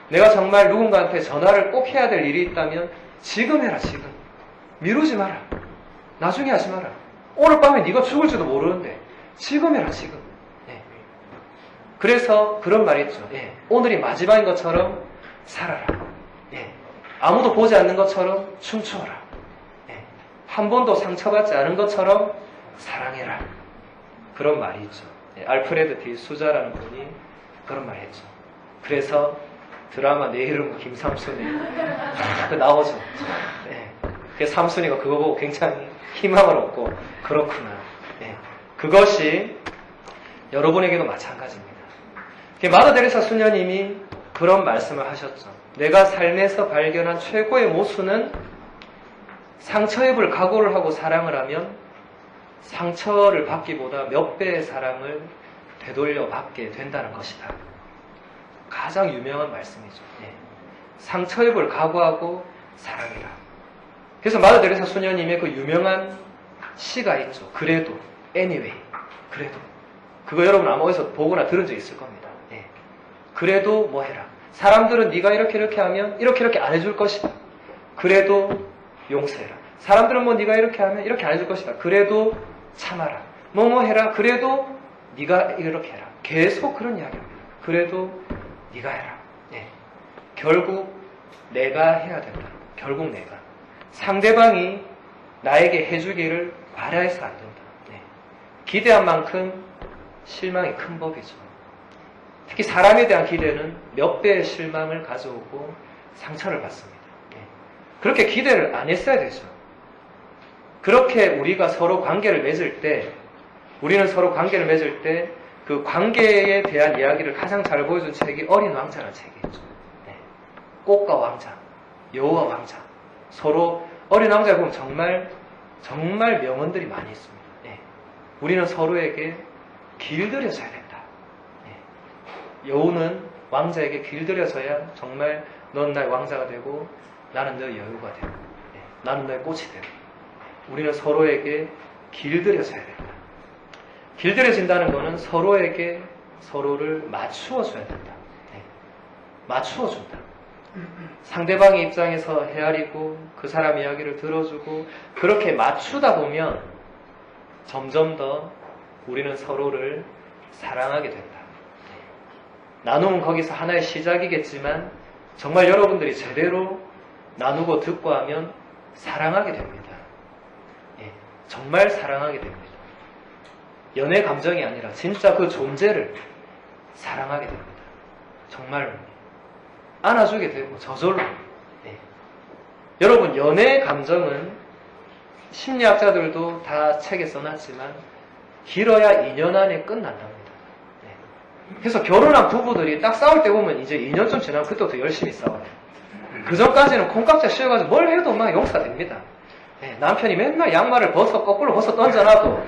내가 정말 누군가한테 전화를 꼭 해야 될 일이 있다면 지금 해라. 지금. 미루지 마라. 나중에 하지 마라. 오늘 밤에 네가 죽을지도 모르는데 지금 해라. 지금. 그래서 그런 말이 있죠. 오늘이 마지막인 것처럼 살아라. 아무도 보지 않는 것처럼 춤추어라. 한 번도 상처받지 않은 것처럼 사랑해라. 그런 말이 있죠. 알프레드 디 수자라는 분이 그런 말 했죠. 그래서 드라마 내 이름은 김삼순이 나오죠. 그래서 삼순이가 그거 보고 굉장히 희망을 얻고 그렇구나. 그것이 여러분에게도 마찬가지입니다. 마더 데레사 수녀님이 그런 말씀을 하셨죠. 내가 삶에서 발견한 최고의 모순은 상처 입을 각오를 하고 사랑을 하면 상처를 받기보다 몇 배의 사랑을 되돌려 받게 된다는 것이다. 가장 유명한 말씀이죠. 상처 입을 각오하고 사랑해라. 그래서 마더 데레사 수녀님의 그 유명한 시가 있죠. 그래도, anyway, 그래도. 그거 여러분 아마 어디서 보거나 들은 적 있을 겁니다. 그래도 뭐 해라. 사람들은 네가 이렇게 하면 이렇게 안 해줄 것이다. 그래도 용서해라. 사람들은 뭐 네가 이렇게 하면 이렇게 안 해줄 것이다. 그래도 참아라. 뭐뭐 해라. 그래도 네가 이렇게 해라. 계속 그런 이야기합니다. 그래도 네가 해라. 결국 내가 해야 된다. 결국 내가. 상대방이 나에게 해주기를 바라해서 안 된다. 기대한 만큼 실망이 큰 법이죠. 특히 사람에 대한 기대는 몇 배의 실망을 가져오고 상처를 받습니다. 그렇게 기대를 안 했어야 되죠. 그렇게 우리가 서로 관계를 맺을 때, 우리는 서로 관계를 맺을 때 그 관계에 대한 이야기를 가장 잘 보여준 책이 어린 왕자라는 책이 있죠. 꽃과 왕자, 여우와 왕자. 서로 어린 왕자에 보면 정말 명언들이 많이 있습니다. 우리는 서로에게 길들여져야 된다. 여우는 왕자에게 길들여져야 정말 넌 나의 왕자가 되고 나는 너의 여우가 되고 나는 너의 꽃이 되고 우리는 서로에게 길들여져야 된다. 길들여진다는 것은 서로에게 서로를 맞추어 줘야 된다. 맞추어 준다. 상대방의 입장에서 헤아리고 그 사람 이야기를 들어주고 그렇게 맞추다 보면 점점 더 우리는 서로를 사랑하게 된다. 나눔은 거기서 하나의 시작이겠지만 정말 여러분들이 제대로 나누고 듣고 하면 사랑하게 됩니다. 정말 사랑하게 됩니다. 연애 감정이 아니라 진짜 그 존재를 사랑하게 됩니다. 정말로. 안아주게 되고 저절로. 여러분 연애 감정은 심리학자들도 다 책에 써놨지만 길어야 2년 안에 끝난답니다. 그래서 결혼한 부부들이 딱 싸울 때 보면 이제 2년쯤 지나면 그때부터 열심히 싸워요. 그 전까지는 콩깍지 씌워가지고 뭘 해도 막 용서됩니다. 남편이 맨날 양말을 거꾸로 벗어 던져놔도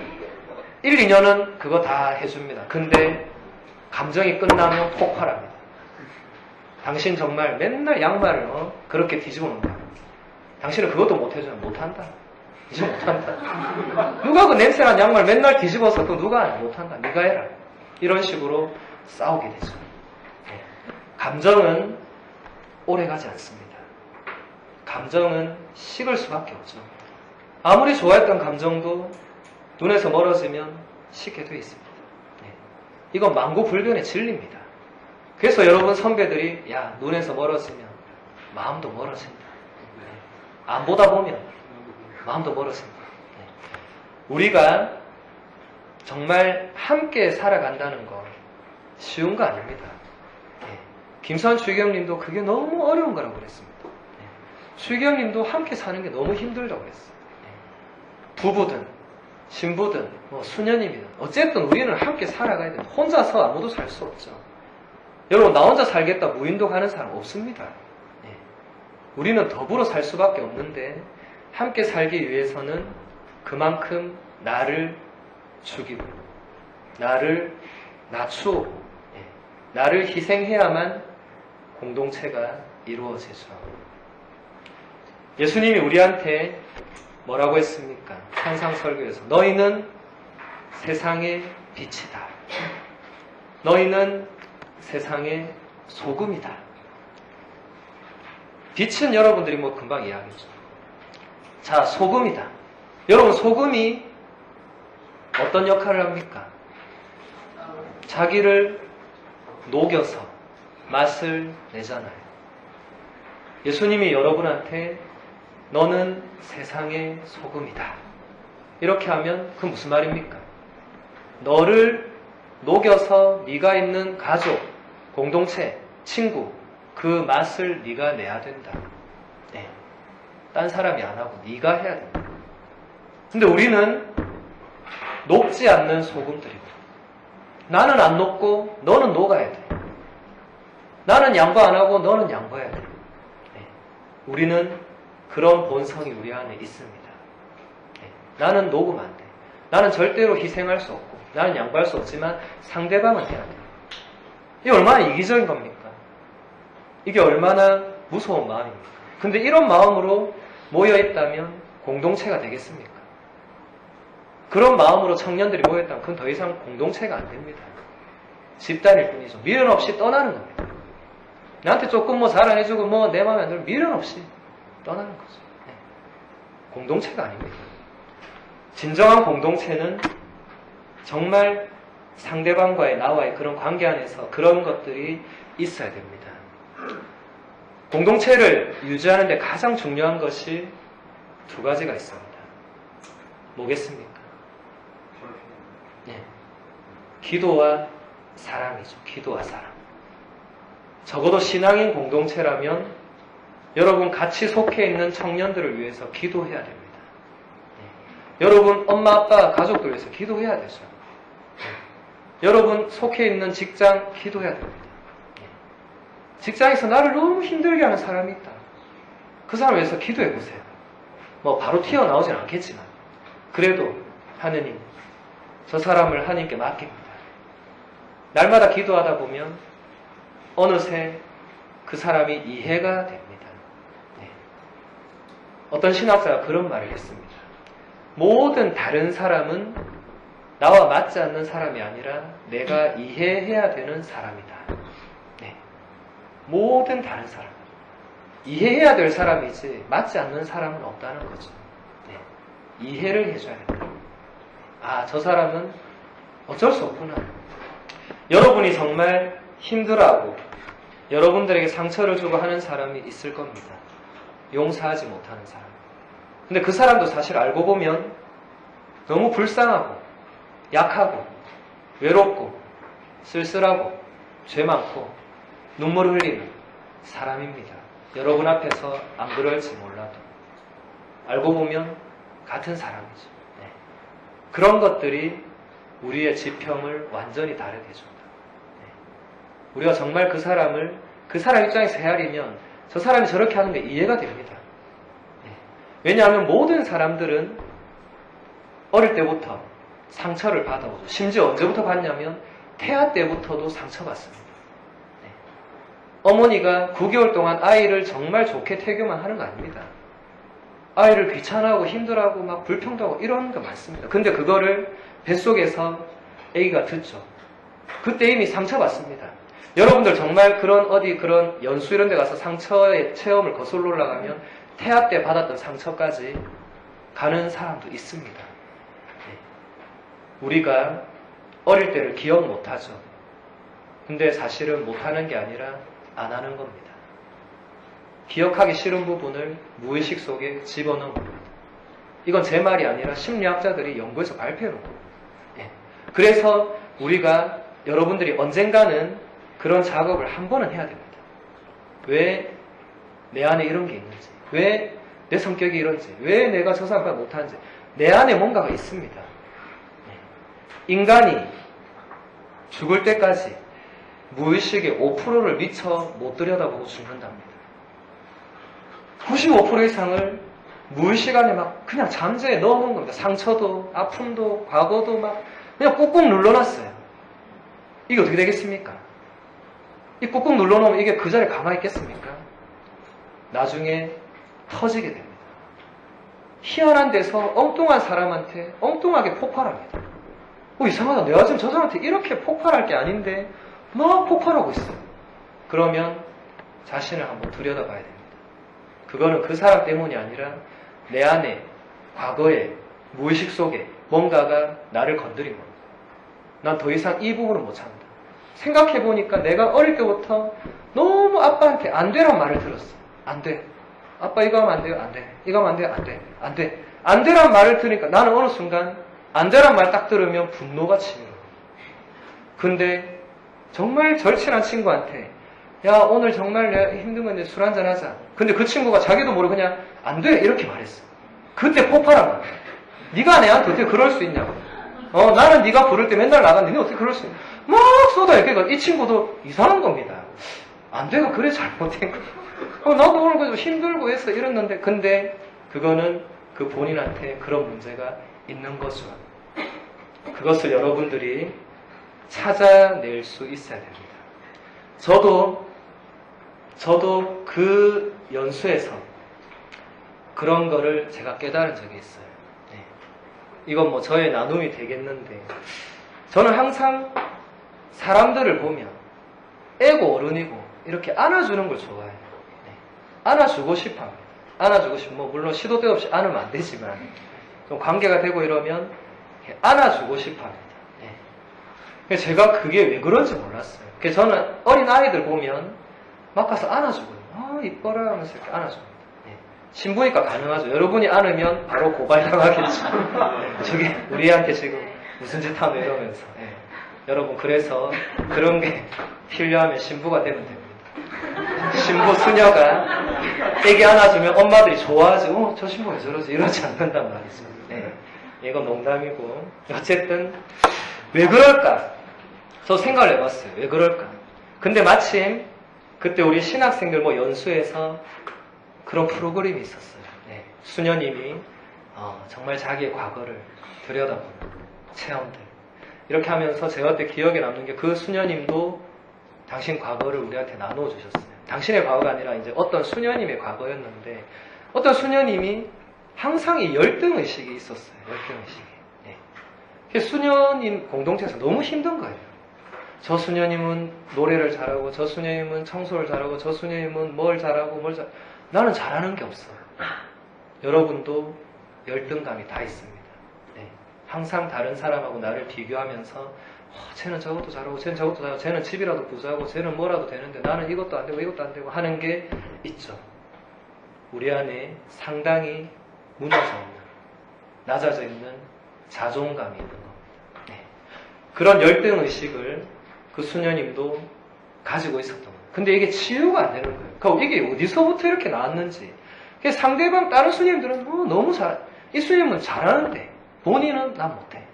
1, 2년은 그거 다 해줍니다. 근데 감정이 끝나면 폭발합니다. 당신 정말 맨날 양말을 그렇게 뒤집어 놓는다. 당신은 그것도 못해주면 못한다. 이제 못한다. 누가 그 냄새난 양말 맨날 뒤집어서 또 누가 못한다. 네가 해라. 이런 식으로 싸우게 되죠. 감정은 오래가지 않습니다. 감정은 식을 수밖에 없죠. 아무리 좋아했던 감정도 눈에서 멀어지면 식게 돼 있습니다. 이건 만고불변의 진리입니다. 그래서 여러분 선배들이 야 눈에서 멀어지면 마음도 멀어진다. 안 보다 보면 마음도 멀어진다. 우리가 정말 함께 살아간다는 거 쉬운 거 아닙니다. 김선 주경님도 그게 너무 어려운 거라고 그랬습니다. 주경님도 함께 사는 게 너무 힘들다고 그랬어요. 부부든 신부든 수녀님이든 어쨌든 우리는 함께 살아가야 돼요. 혼자서 아무도 살 수 없죠. 여러분 나 혼자 살겠다 무인도 가는 사람 없습니다. 우리는 더불어 살 수밖에 없는데 함께 살기 위해서는 그만큼 나를 죽이고 나를 낮추고 나를 희생해야만 공동체가 이루어지죠. 예수님이 우리한테 뭐라고 했습니까? 산상설교에서 너희는 세상의 빛이다. 너희는 세상의 소금이다. 빛은 여러분들이 금방 이야기했죠. 자, 소금이다. 여러분 소금이 어떤 역할을 합니까? 자기를 녹여서 맛을 내잖아요. 예수님이 여러분한테 너는 세상의 소금이다. 이렇게 하면 그 무슨 말입니까? 너를 녹여서 네가 있는 가족, 공동체, 친구 그 맛을 네가 내야 된다. 딴 사람이 안 하고 네가 해야 된다. 근데 우리는 녹지 않는 소금들이고 나는 안 녹고 너는 녹아야 돼. 나는 양보 안 하고 너는 양보해야 돼. 우리는 그런 본성이 우리 안에 있습니다. 나는 녹으면 안 돼. 나는 절대로 희생할 수 없고 나는 양보할 수 없지만 상대방은 해야 돼. 이게 얼마나 이기적인 겁니까? 이게 얼마나 무서운 마음입니까? 근데 이런 마음으로 모여있다면 공동체가 되겠습니까? 그런 마음으로 청년들이 모였다면 그건 더 이상 공동체가 안 됩니다. 집단일 뿐이죠. 미련 없이 떠나는 겁니다. 나한테 조금 자랑해주고 내 마음에 안 들면 미련 없이 떠나는 거죠. 공동체가 아닙니다. 진정한 공동체는 정말 상대방과의 나와의 그런 관계 안에서 그런 것들이 있어야 됩니다. 공동체를 유지하는 데 가장 중요한 것이 두 가지가 있습니다. 뭐겠습니까? 기도와 사랑이죠. 기도와 사랑. 적어도 신앙인 공동체라면 여러분 같이 속해 있는 청년들을 위해서 기도해야 됩니다. 여러분 엄마 아빠 가족들 위해서 기도해야 되죠. 여러분 속해 있는 직장 기도해야 됩니다. 직장에서 나를 너무 힘들게 하는 사람이 있다. 그 사람 위해서 기도해 보세요. 바로 튀어나오진 않겠지만 그래도 하느님 저 사람을 하나님께 맡깁니다. 날마다 기도하다 보면 어느새 그 사람이 이해가 됩니다. 네. 어떤 신학자가 그런 말을 했습니다. 모든 다른 사람은 나와 맞지 않는 사람이 아니라 내가 이해해야 되는 사람이다. 네. 모든 다른 사람. 이해해야 될 사람이지 맞지 않는 사람은 없다는 거죠. 네. 이해를 해줘야 된다. 아, 저 사람은 어쩔 수 없구나. 여러분이 정말 힘들어하고 여러분들에게 상처를 주고 하는 사람이 있을 겁니다. 용서하지 못하는 사람. 근데 그 사람도 사실 알고 보면 너무 불쌍하고 약하고 외롭고 쓸쓸하고 죄 많고 눈물 흘리는 사람입니다. 여러분 앞에서 안 그럴지 몰라도 알고 보면 같은 사람이죠. 네. 그런 것들이 우리의 지평을 완전히 다르게 해준다. 네. 우리가 정말 그 사람 입장에서 헤아리면 저 사람이 저렇게 하는 게 이해가 됩니다. 네. 왜냐하면 모든 사람들은 어릴 때부터 상처를 받아오죠. 심지어 언제부터 받냐면 태아 때부터도 상처받습니다. 네. 어머니가 9개월 동안 아이를 정말 좋게 태교만 하는 거 아닙니다. 아이를 귀찮아하고 힘들어하고 막 불평도하고 이런 거 많습니다. 근데 그거를 뱃속에서 아기가 듣죠. 그때 이미 상처받습니다. 여러분들 정말 그런 연수 이런 데 가서 상처의 체험을 거슬러 올라가면 태아 때 받았던 상처까지 가는 사람도 있습니다. 네. 우리가 어릴 때를 기억 못하죠. 근데 사실은 못하는 게 아니라 안 하는 겁니다. 기억하기 싫은 부분을 무의식 속에 집어넣은 겁니다. 이건 제 말이 아니라 심리학자들이 연구해서 발표해 놓은 겁니다. 예. 그래서 우리가 여러분들이 언젠가는 그런 작업을 한 번은 해야 됩니다. 왜 내 안에 이런 게 있는지, 왜 내 성격이 이런지, 왜 내가 저 사람보다 못하는지, 내 안에 뭔가가 있습니다. 예. 인간이 죽을 때까지 무의식의 5%를 미처 못 들여다보고 죽는답니다. 95% 이상을 무의식 안에 막 그냥 잠재에 넣어놓은 겁니다. 상처도, 아픔도, 과거도 막 그냥 꾹꾹 눌러놨어요. 이게 어떻게 되겠습니까? 이 꾹꾹 눌러놓으면 이게 그 자리에 가만히 있겠습니까? 나중에 터지게 됩니다. 희한한 데서 엉뚱한 사람한테 엉뚱하게 폭발합니다. 이상하다. 내가 지금 저 사람한테 이렇게 폭발할 게 아닌데 막 폭발하고 있어요. 그러면 자신을 한번 들여다봐야 됩니다. 그거는 그 사람 때문이 아니라 내 안에 과거에 무의식 속에 뭔가가 나를 건드린 겁니다. 난 더 이상 이 부분은 못 참는다. 생각해보니까 내가 어릴 때부터 너무 아빠한테 안 되란 말을 들었어. 안 돼. 아빠 이거 하면 안 돼요? 안 돼. 이거 하면 안 돼요? 안 돼. 안 돼. 안 되란 말을 들으니까 나는 어느 순간 안 되란 말 딱 들으면 분노가 치밀어. 근데 정말 절친한 친구한테 야 오늘 정말 내가 힘든 건데 술 한잔 하자. 근데 그 친구가 자기도 모르고 그냥 안 돼 이렇게 말했어. 그때 폭발한 거야. 네가 내한테 어떻게 그럴 수 있냐고. 나는 네가 부를 때 맨날 나갔는데 네 어떻게 그럴 수 있냐. 막 쏟아요. 그러니까 이 친구도 이상한 겁니다. 안 돼가 그래 잘못된 거야. 나도 오늘 좀 힘들고 해서 이랬는데 근데 그거는 그 본인한테 그런 문제가 있는 거죠. 그것을 여러분들이 찾아낼 수 있어야 됩니다. 저도 그 연수에서 그런 거를 제가 깨달은 적이 있어요. 네. 이건 뭐 저의 나눔이 되겠는데 저는 항상 사람들을 보면 애고 어른이고 이렇게 안아주는 걸 좋아해요. 네. 안아주고 싶어 합니다. 안아주고 싶어. 물론 시도 때 없이 안으면 안 되지만 좀 관계가 되고 이러면 안아주고 싶어 합니다. 네. 그래서 제가 그게 왜 그런지 몰랐어요. 그래서 저는 어린 아이들 보면 막 가서 안아주고요. 이뻐라 하면서 이렇게 안아줍니다. 네. 신부니까 가능하죠. 여러분이 안으면 바로 고발당하겠죠. 저게 우리한테 지금 무슨 짓 하노 이러면서. 네. 여러분 그래서 그런 게 필요하면 신부가 되면 됩니다. 신부 수녀가 애기 안아주면 엄마들이 좋아하지. 저 신부 왜 저러지? 이러지 않는단 말이죠. 네. 이건 농담이고 어쨌든 왜 그럴까? 저 생각을 해봤어요. 왜 그럴까? 근데 마침 그때 우리 신학생들 연수에서 그런 프로그램이 있었어요. 네. 수녀님이 정말 자기의 과거를 들여다보는 체험들. 이렇게 하면서 제가 그때 기억에 남는 게 그 수녀님도 당신 과거를 우리한테 나누어 주셨어요. 당신의 과거가 아니라 이제 어떤 수녀님의 과거였는데 어떤 수녀님이 항상 이 열등의식이 있었어요. 열등의식이. 네. 수녀님 공동체에서 너무 힘든 거예요. 저 수녀님은 노래를 잘하고 저 수녀님은 청소를 잘하고 저 수녀님은 뭘 잘하고 나는 잘하는 게 없어. 여러분도 열등감이 다 있습니다. 네. 항상 다른 사람하고 나를 비교하면서 쟤는 저것도 잘하고 쟤는 저것도 잘하고 쟤는 집이라도 부자고 쟤는 뭐라도 되는데 나는 이것도 안 되고 이것도 안 되고 하는 게 있죠. 우리 안에 상당히 무너져 있는, 낮아져 있는 자존감이 있는 겁니다. 네. 그런 열등의식을 그 수녀님도 가지고 있었던 거예요. 근데 이게 치유가 안 되는 거예요. 그러니까 이게 어디서부터 이렇게 나왔는지. 상대방 다른 수녀님들은 너무 이 수녀님은 잘하는데 본인은 난 못해.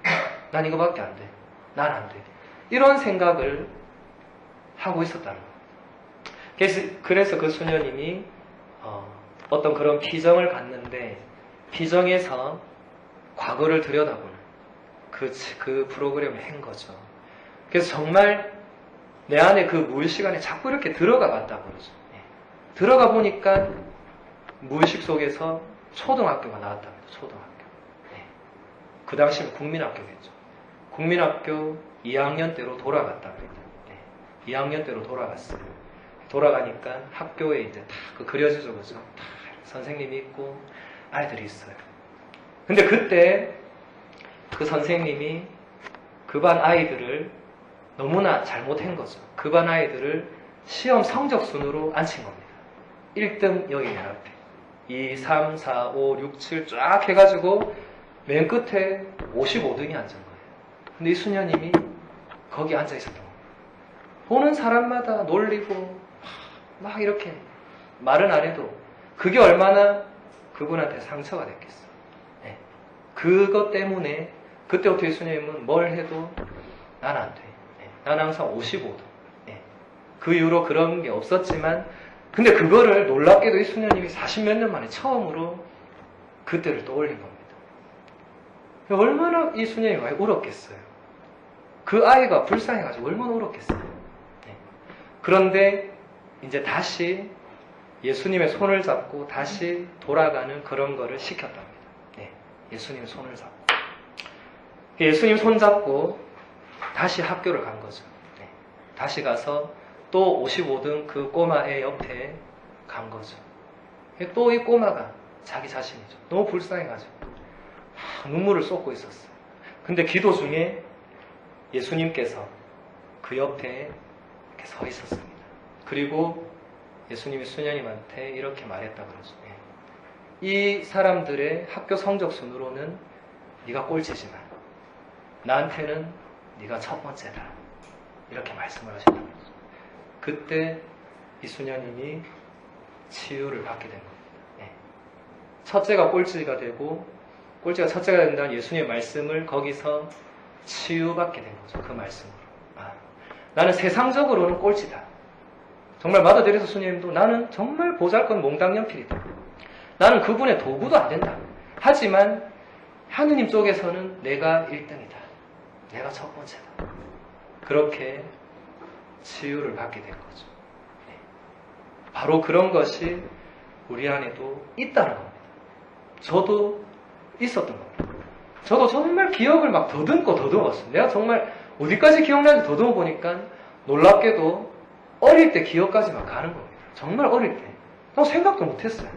난 이거밖에 안 돼. 난 안 돼. 이런 생각을 하고 있었다는 거예요. 그래서 그 수녀님이 어떤 그런 피정을 갔는데 피정에서 과거를 들여다보는 그 프로그램을 한 거죠. 그래서 정말 내 안에 그 무의식 안에 자꾸 이렇게 들어가 봤다고 그러죠. 들어가 보니까 무의식 속에서 초등학교가 나왔답니다. 초등학교. 그 당시는 국민학교겠죠. 국민학교 2학년 때로 돌아갔답니다. 2학년 때로 돌아갔어요. 돌아가니까 학교에 이제 다 그려지죠, 그죠? 다 선생님이 있고 아이들이 있어요. 근데 그때 그 선생님이 그 반 아이들을 너무나 잘못한 거죠. 그 반 아이들을 시험 성적 순으로 앉힌 겁니다. 1등 여기 맨 앞에 2, 3, 4, 5, 6, 7 쫙 해가지고 맨 끝에 55등이 앉은 거예요. 근데 이 수녀님이 거기 앉아 있었던 거예요. 보는 사람마다 놀리고 막 이렇게 말은 안 해도 그게 얼마나 그분한테 상처가 됐겠어요. 네. 그것 때문에 그때부터 이 수녀님은 뭘 해도 난 안 돼. 네. 난 항상 55도. 네. 그 이후로 그런 게 없었지만 근데 그거를 놀랍게도 이 수녀님이 40몇 년 만에 처음으로 그때를 떠올린 겁니다. 얼마나 이 수녀님이 많이 울었겠어요. 그 아이가 불쌍해가지고 얼마나 울었겠어요. 네. 그런데 이제 다시 예수님의 손을 잡고 다시 돌아가는 그런 거를 시켰답니다. 네. 예수님의 손을 잡고. 예수님 손 잡고 다시 학교를 간 거죠. 네. 다시 가서 또 55등 그 꼬마애 옆에 간 거죠. 또 이 꼬마가 자기 자신이죠. 너무 불쌍해가지고 눈물을 쏟고 있었어요. 근데 기도 중에 예수님께서 그 옆에 이렇게 서 있었습니다. 그리고 예수님이 수녀님한테 이렇게 말했다 그러죠. 이 사람들의 학교 성적 순으로는 네가 꼴찌지만 나한테는 네가 첫 번째다. 이렇게 말씀을 하셨다 그러죠. 그때 이 수녀님이 치유를 받게 된 겁니다. 첫째가 꼴찌가 되고 꼴찌가 첫째가 된다는 예수님의 말씀을 거기서 치유받게 된 거죠. 그 말씀으로. 나는 세상적으로는 꼴찌다. 정말 마더 데레사 수녀님도 나는 정말 보잘것 몽당연필이다. 나는 그분의 도구도 안 된다. 하지만 하느님 쪽에서는 내가 1등이다. 내가 첫 번째다. 그렇게 치유를 받게 된 거죠. 바로 그런 것이 우리 안에도 있다는 겁니다. 저도 있었던 겁니다. 저도 정말 기억을 막 더듬었어요. 내가 정말 어디까지 기억나는지 더듬어 보니까 놀랍게도 어릴 때 기억까지 막 가는 겁니다. 정말 어릴 때. 생각도 못했어요.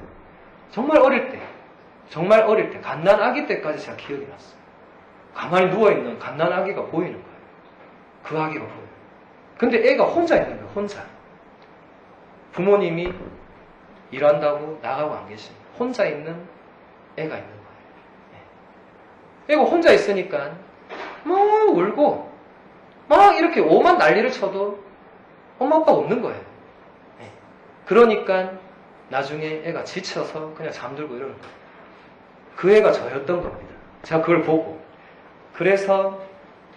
정말 어릴 때 갓난 아기 때까지 제가 기억이 났어요. 가만히 누워있는 갓난 아기가 보이는 거예요. 그 아기가 보여요. 근데 애가 혼자 있는 거예요. 혼자. 부모님이 일한다고 나가고 안 계십니다. 혼자 있는 애가 있는 거예요. 애가 혼자 있으니까 막 울고 막 이렇게 오만 난리를 쳐도 엄마 아빠가 없는 거예요. 그러니까 나중에 애가 지쳐서 그냥 잠들고 이러는 거예요. 그 애가 저였던 겁니다. 제가 그걸 보고. 그래서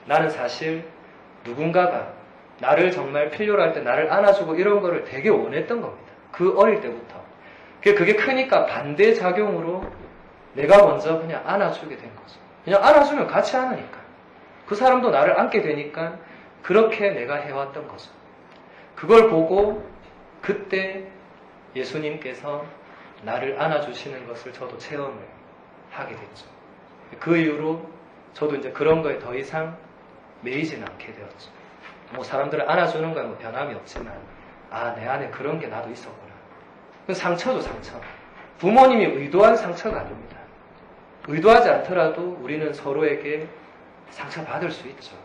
나는 사실 누군가가 나를 정말 필요로 할 때 나를 안아주고 이런 거를 되게 원했던 겁니다. 그 어릴 때부터. 그게 크니까 반대작용으로 내가 먼저 그냥 안아주게 된 거죠. 그냥 안아주면 같이 안으니까. 그 사람도 나를 안게 되니까 그렇게 내가 해왔던 거죠. 그걸 보고 그때 예수님께서 나를 안아주시는 것을 저도 체험을 하게 됐죠. 그 이후로 저도 이제 그런 거에 더 이상 매이지는 않게 되었죠. 뭐 사람들을 안아주는 거에 뭐 변함이 없지만, 아, 내 안에 그런 게 나도 있었구나. 그 상처죠, 상처. 부모님이 의도한 상처가 아닙니다. 의도하지 않더라도 우리는 서로에게 상처받을 수 있죠.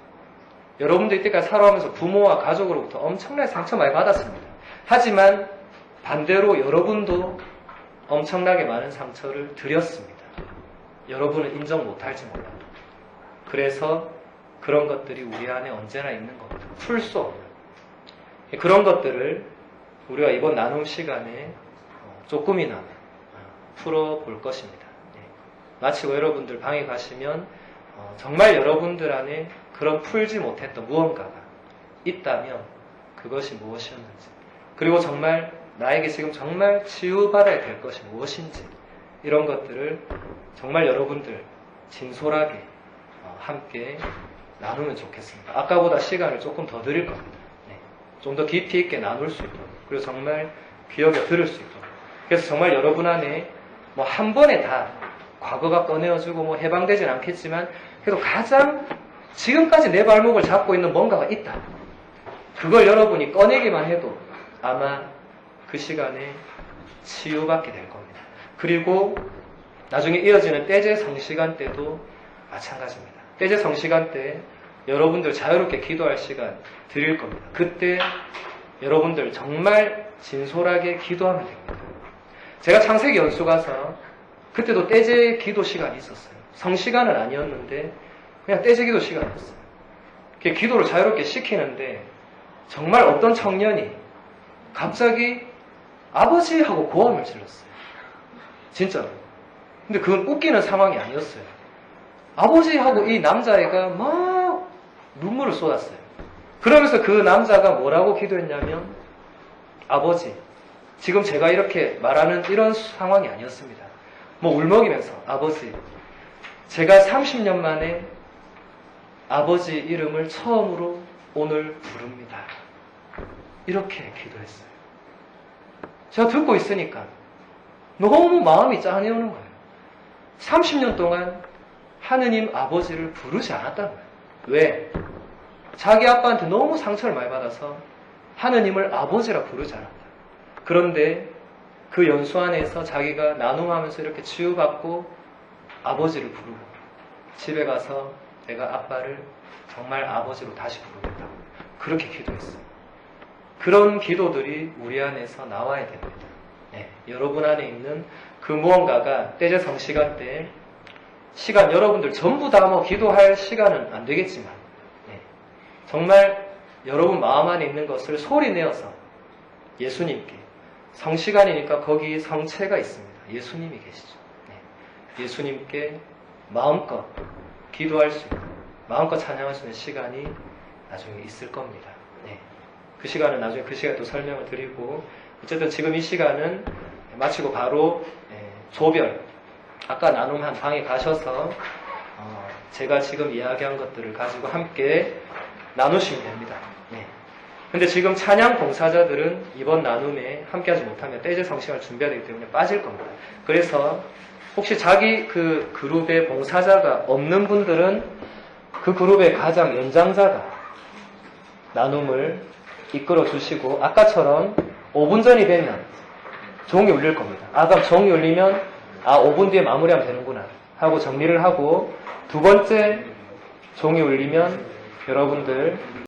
여러분도 이때까지 살아오면서 부모와 가족으로부터 엄청나게 상처 많이 받았습니다. 하지만 반대로 여러분도 엄청나게 많은 상처를 드렸습니다. 여러분은 인정 못할지 몰라도. 그래서 그런 것들이 우리 안에 언제나 있는 겁니다. 풀 수 없는. 그런 것들을 우리가 이번 나눔 시간에 조금이나마 풀어볼 것입니다. 마치고 여러분들 방에 가시면 정말 여러분들 안에 그런 풀지 못했던 무언가가 있다면 그것이 무엇이었는지, 그리고 정말 나에게 지금 정말 치유받아야 될 것이 무엇인지, 이런 것들을 정말 여러분들 진솔하게 함께 나누면 좋겠습니다. 아까보다 시간을 조금 더 드릴 겁니다. 좀 더 깊이 있게 나눌 수 있도록, 그리고 정말 귀하게 들을 수 있도록. 그래서 정말 여러분 안에 뭐 한 번에 다 과거가 꺼내어지고 뭐 해방되진 않겠지만, 그래도 가장 지금까지 내 발목을 잡고 있는 뭔가가 있다. 그걸 여러분이 꺼내기만 해도 아마 그 시간에 치유받게 될 겁니다. 그리고 나중에 이어지는 떼제 성시간 때도 마찬가지입니다. 떼제 성시간 때 여러분들 자유롭게 기도할 시간 드릴 겁니다. 그때 여러분들 정말 진솔하게 기도하면 됩니다. 제가 창세기 연수 가서 그때도 떼제 기도 시간이 있었어요. 성시간은 아니었는데 그냥 떼제 기도 시간이었어요. 기도를 자유롭게 시키는데 정말 어떤 청년이 갑자기 아버지 하고 고함을 질렀어요. 진짜로. 근데 그건 웃기는 상황이 아니었어요. 아버지 하고 이 남자애가 막 눈물을 쏟았어요. 그러면서 그 남자가 뭐라고 기도했냐면, 아버지, 지금 제가 이렇게 말하는 이런 상황이 아니었습니다. 뭐 울먹이면서, 아버지, 제가 30년 만에 아버지 이름을 처음으로 오늘 부릅니다. 이렇게 기도했어요. 제가 듣고 있으니까 너무 마음이 짠해오는 거예요. 30년 동안 하느님 아버지를 부르지 않았다는 거예요. 왜? 자기 아빠한테 너무 상처를 많이 받아서 하느님을 아버지라 부르지 않았다. 그런데 그 연수 안에서 자기가 나눔하면서 이렇게 치유받고 아버지를 부르고 집에 가서 내가 아빠를 정말 아버지로 다시 부르겠다. 그렇게 기도했어요. 그런 기도들이 우리 안에서 나와야 됩니다. 여러분 안에 있는 그 무언가가 떼제 성시간 때 시간, 여러분들 전부 다 뭐 기도할 시간은 안 되겠지만 정말 여러분 마음 안에 있는 것을 소리 내어서 예수님께, 성시간이니까 거기 성체가 있습니다. 예수님이 계시죠. 예수님께 마음껏 기도할 수 있고 마음껏 찬양할 수 있는 시간이 나중에 있을 겁니다. 그 시간은 나중에 그 시간에 또 설명을 드리고, 어쨌든 지금 이 시간은 마치고 바로 조별, 아까 나눔한 방에 가셔서 제가 지금 이야기한 것들을 가지고 함께 나누시면 됩니다. 근데 지금 찬양 봉사자들은 이번 나눔에 함께하지 못하면 떼제 성시간을 준비해야 되기 때문에 빠질 겁니다. 그래서 혹시 자기 그 그룹에 봉사자가 없는 분들은 그 그룹의 가장 연장자가 나눔을 이끌어 주시고, 아까처럼 5분 전이 되면 종이 울릴 겁니다. 그럼 종이 울리면 5분 뒤에 마무리하면 되는구나 하고 정리를 하고, 두 번째 종이 울리면 여러분들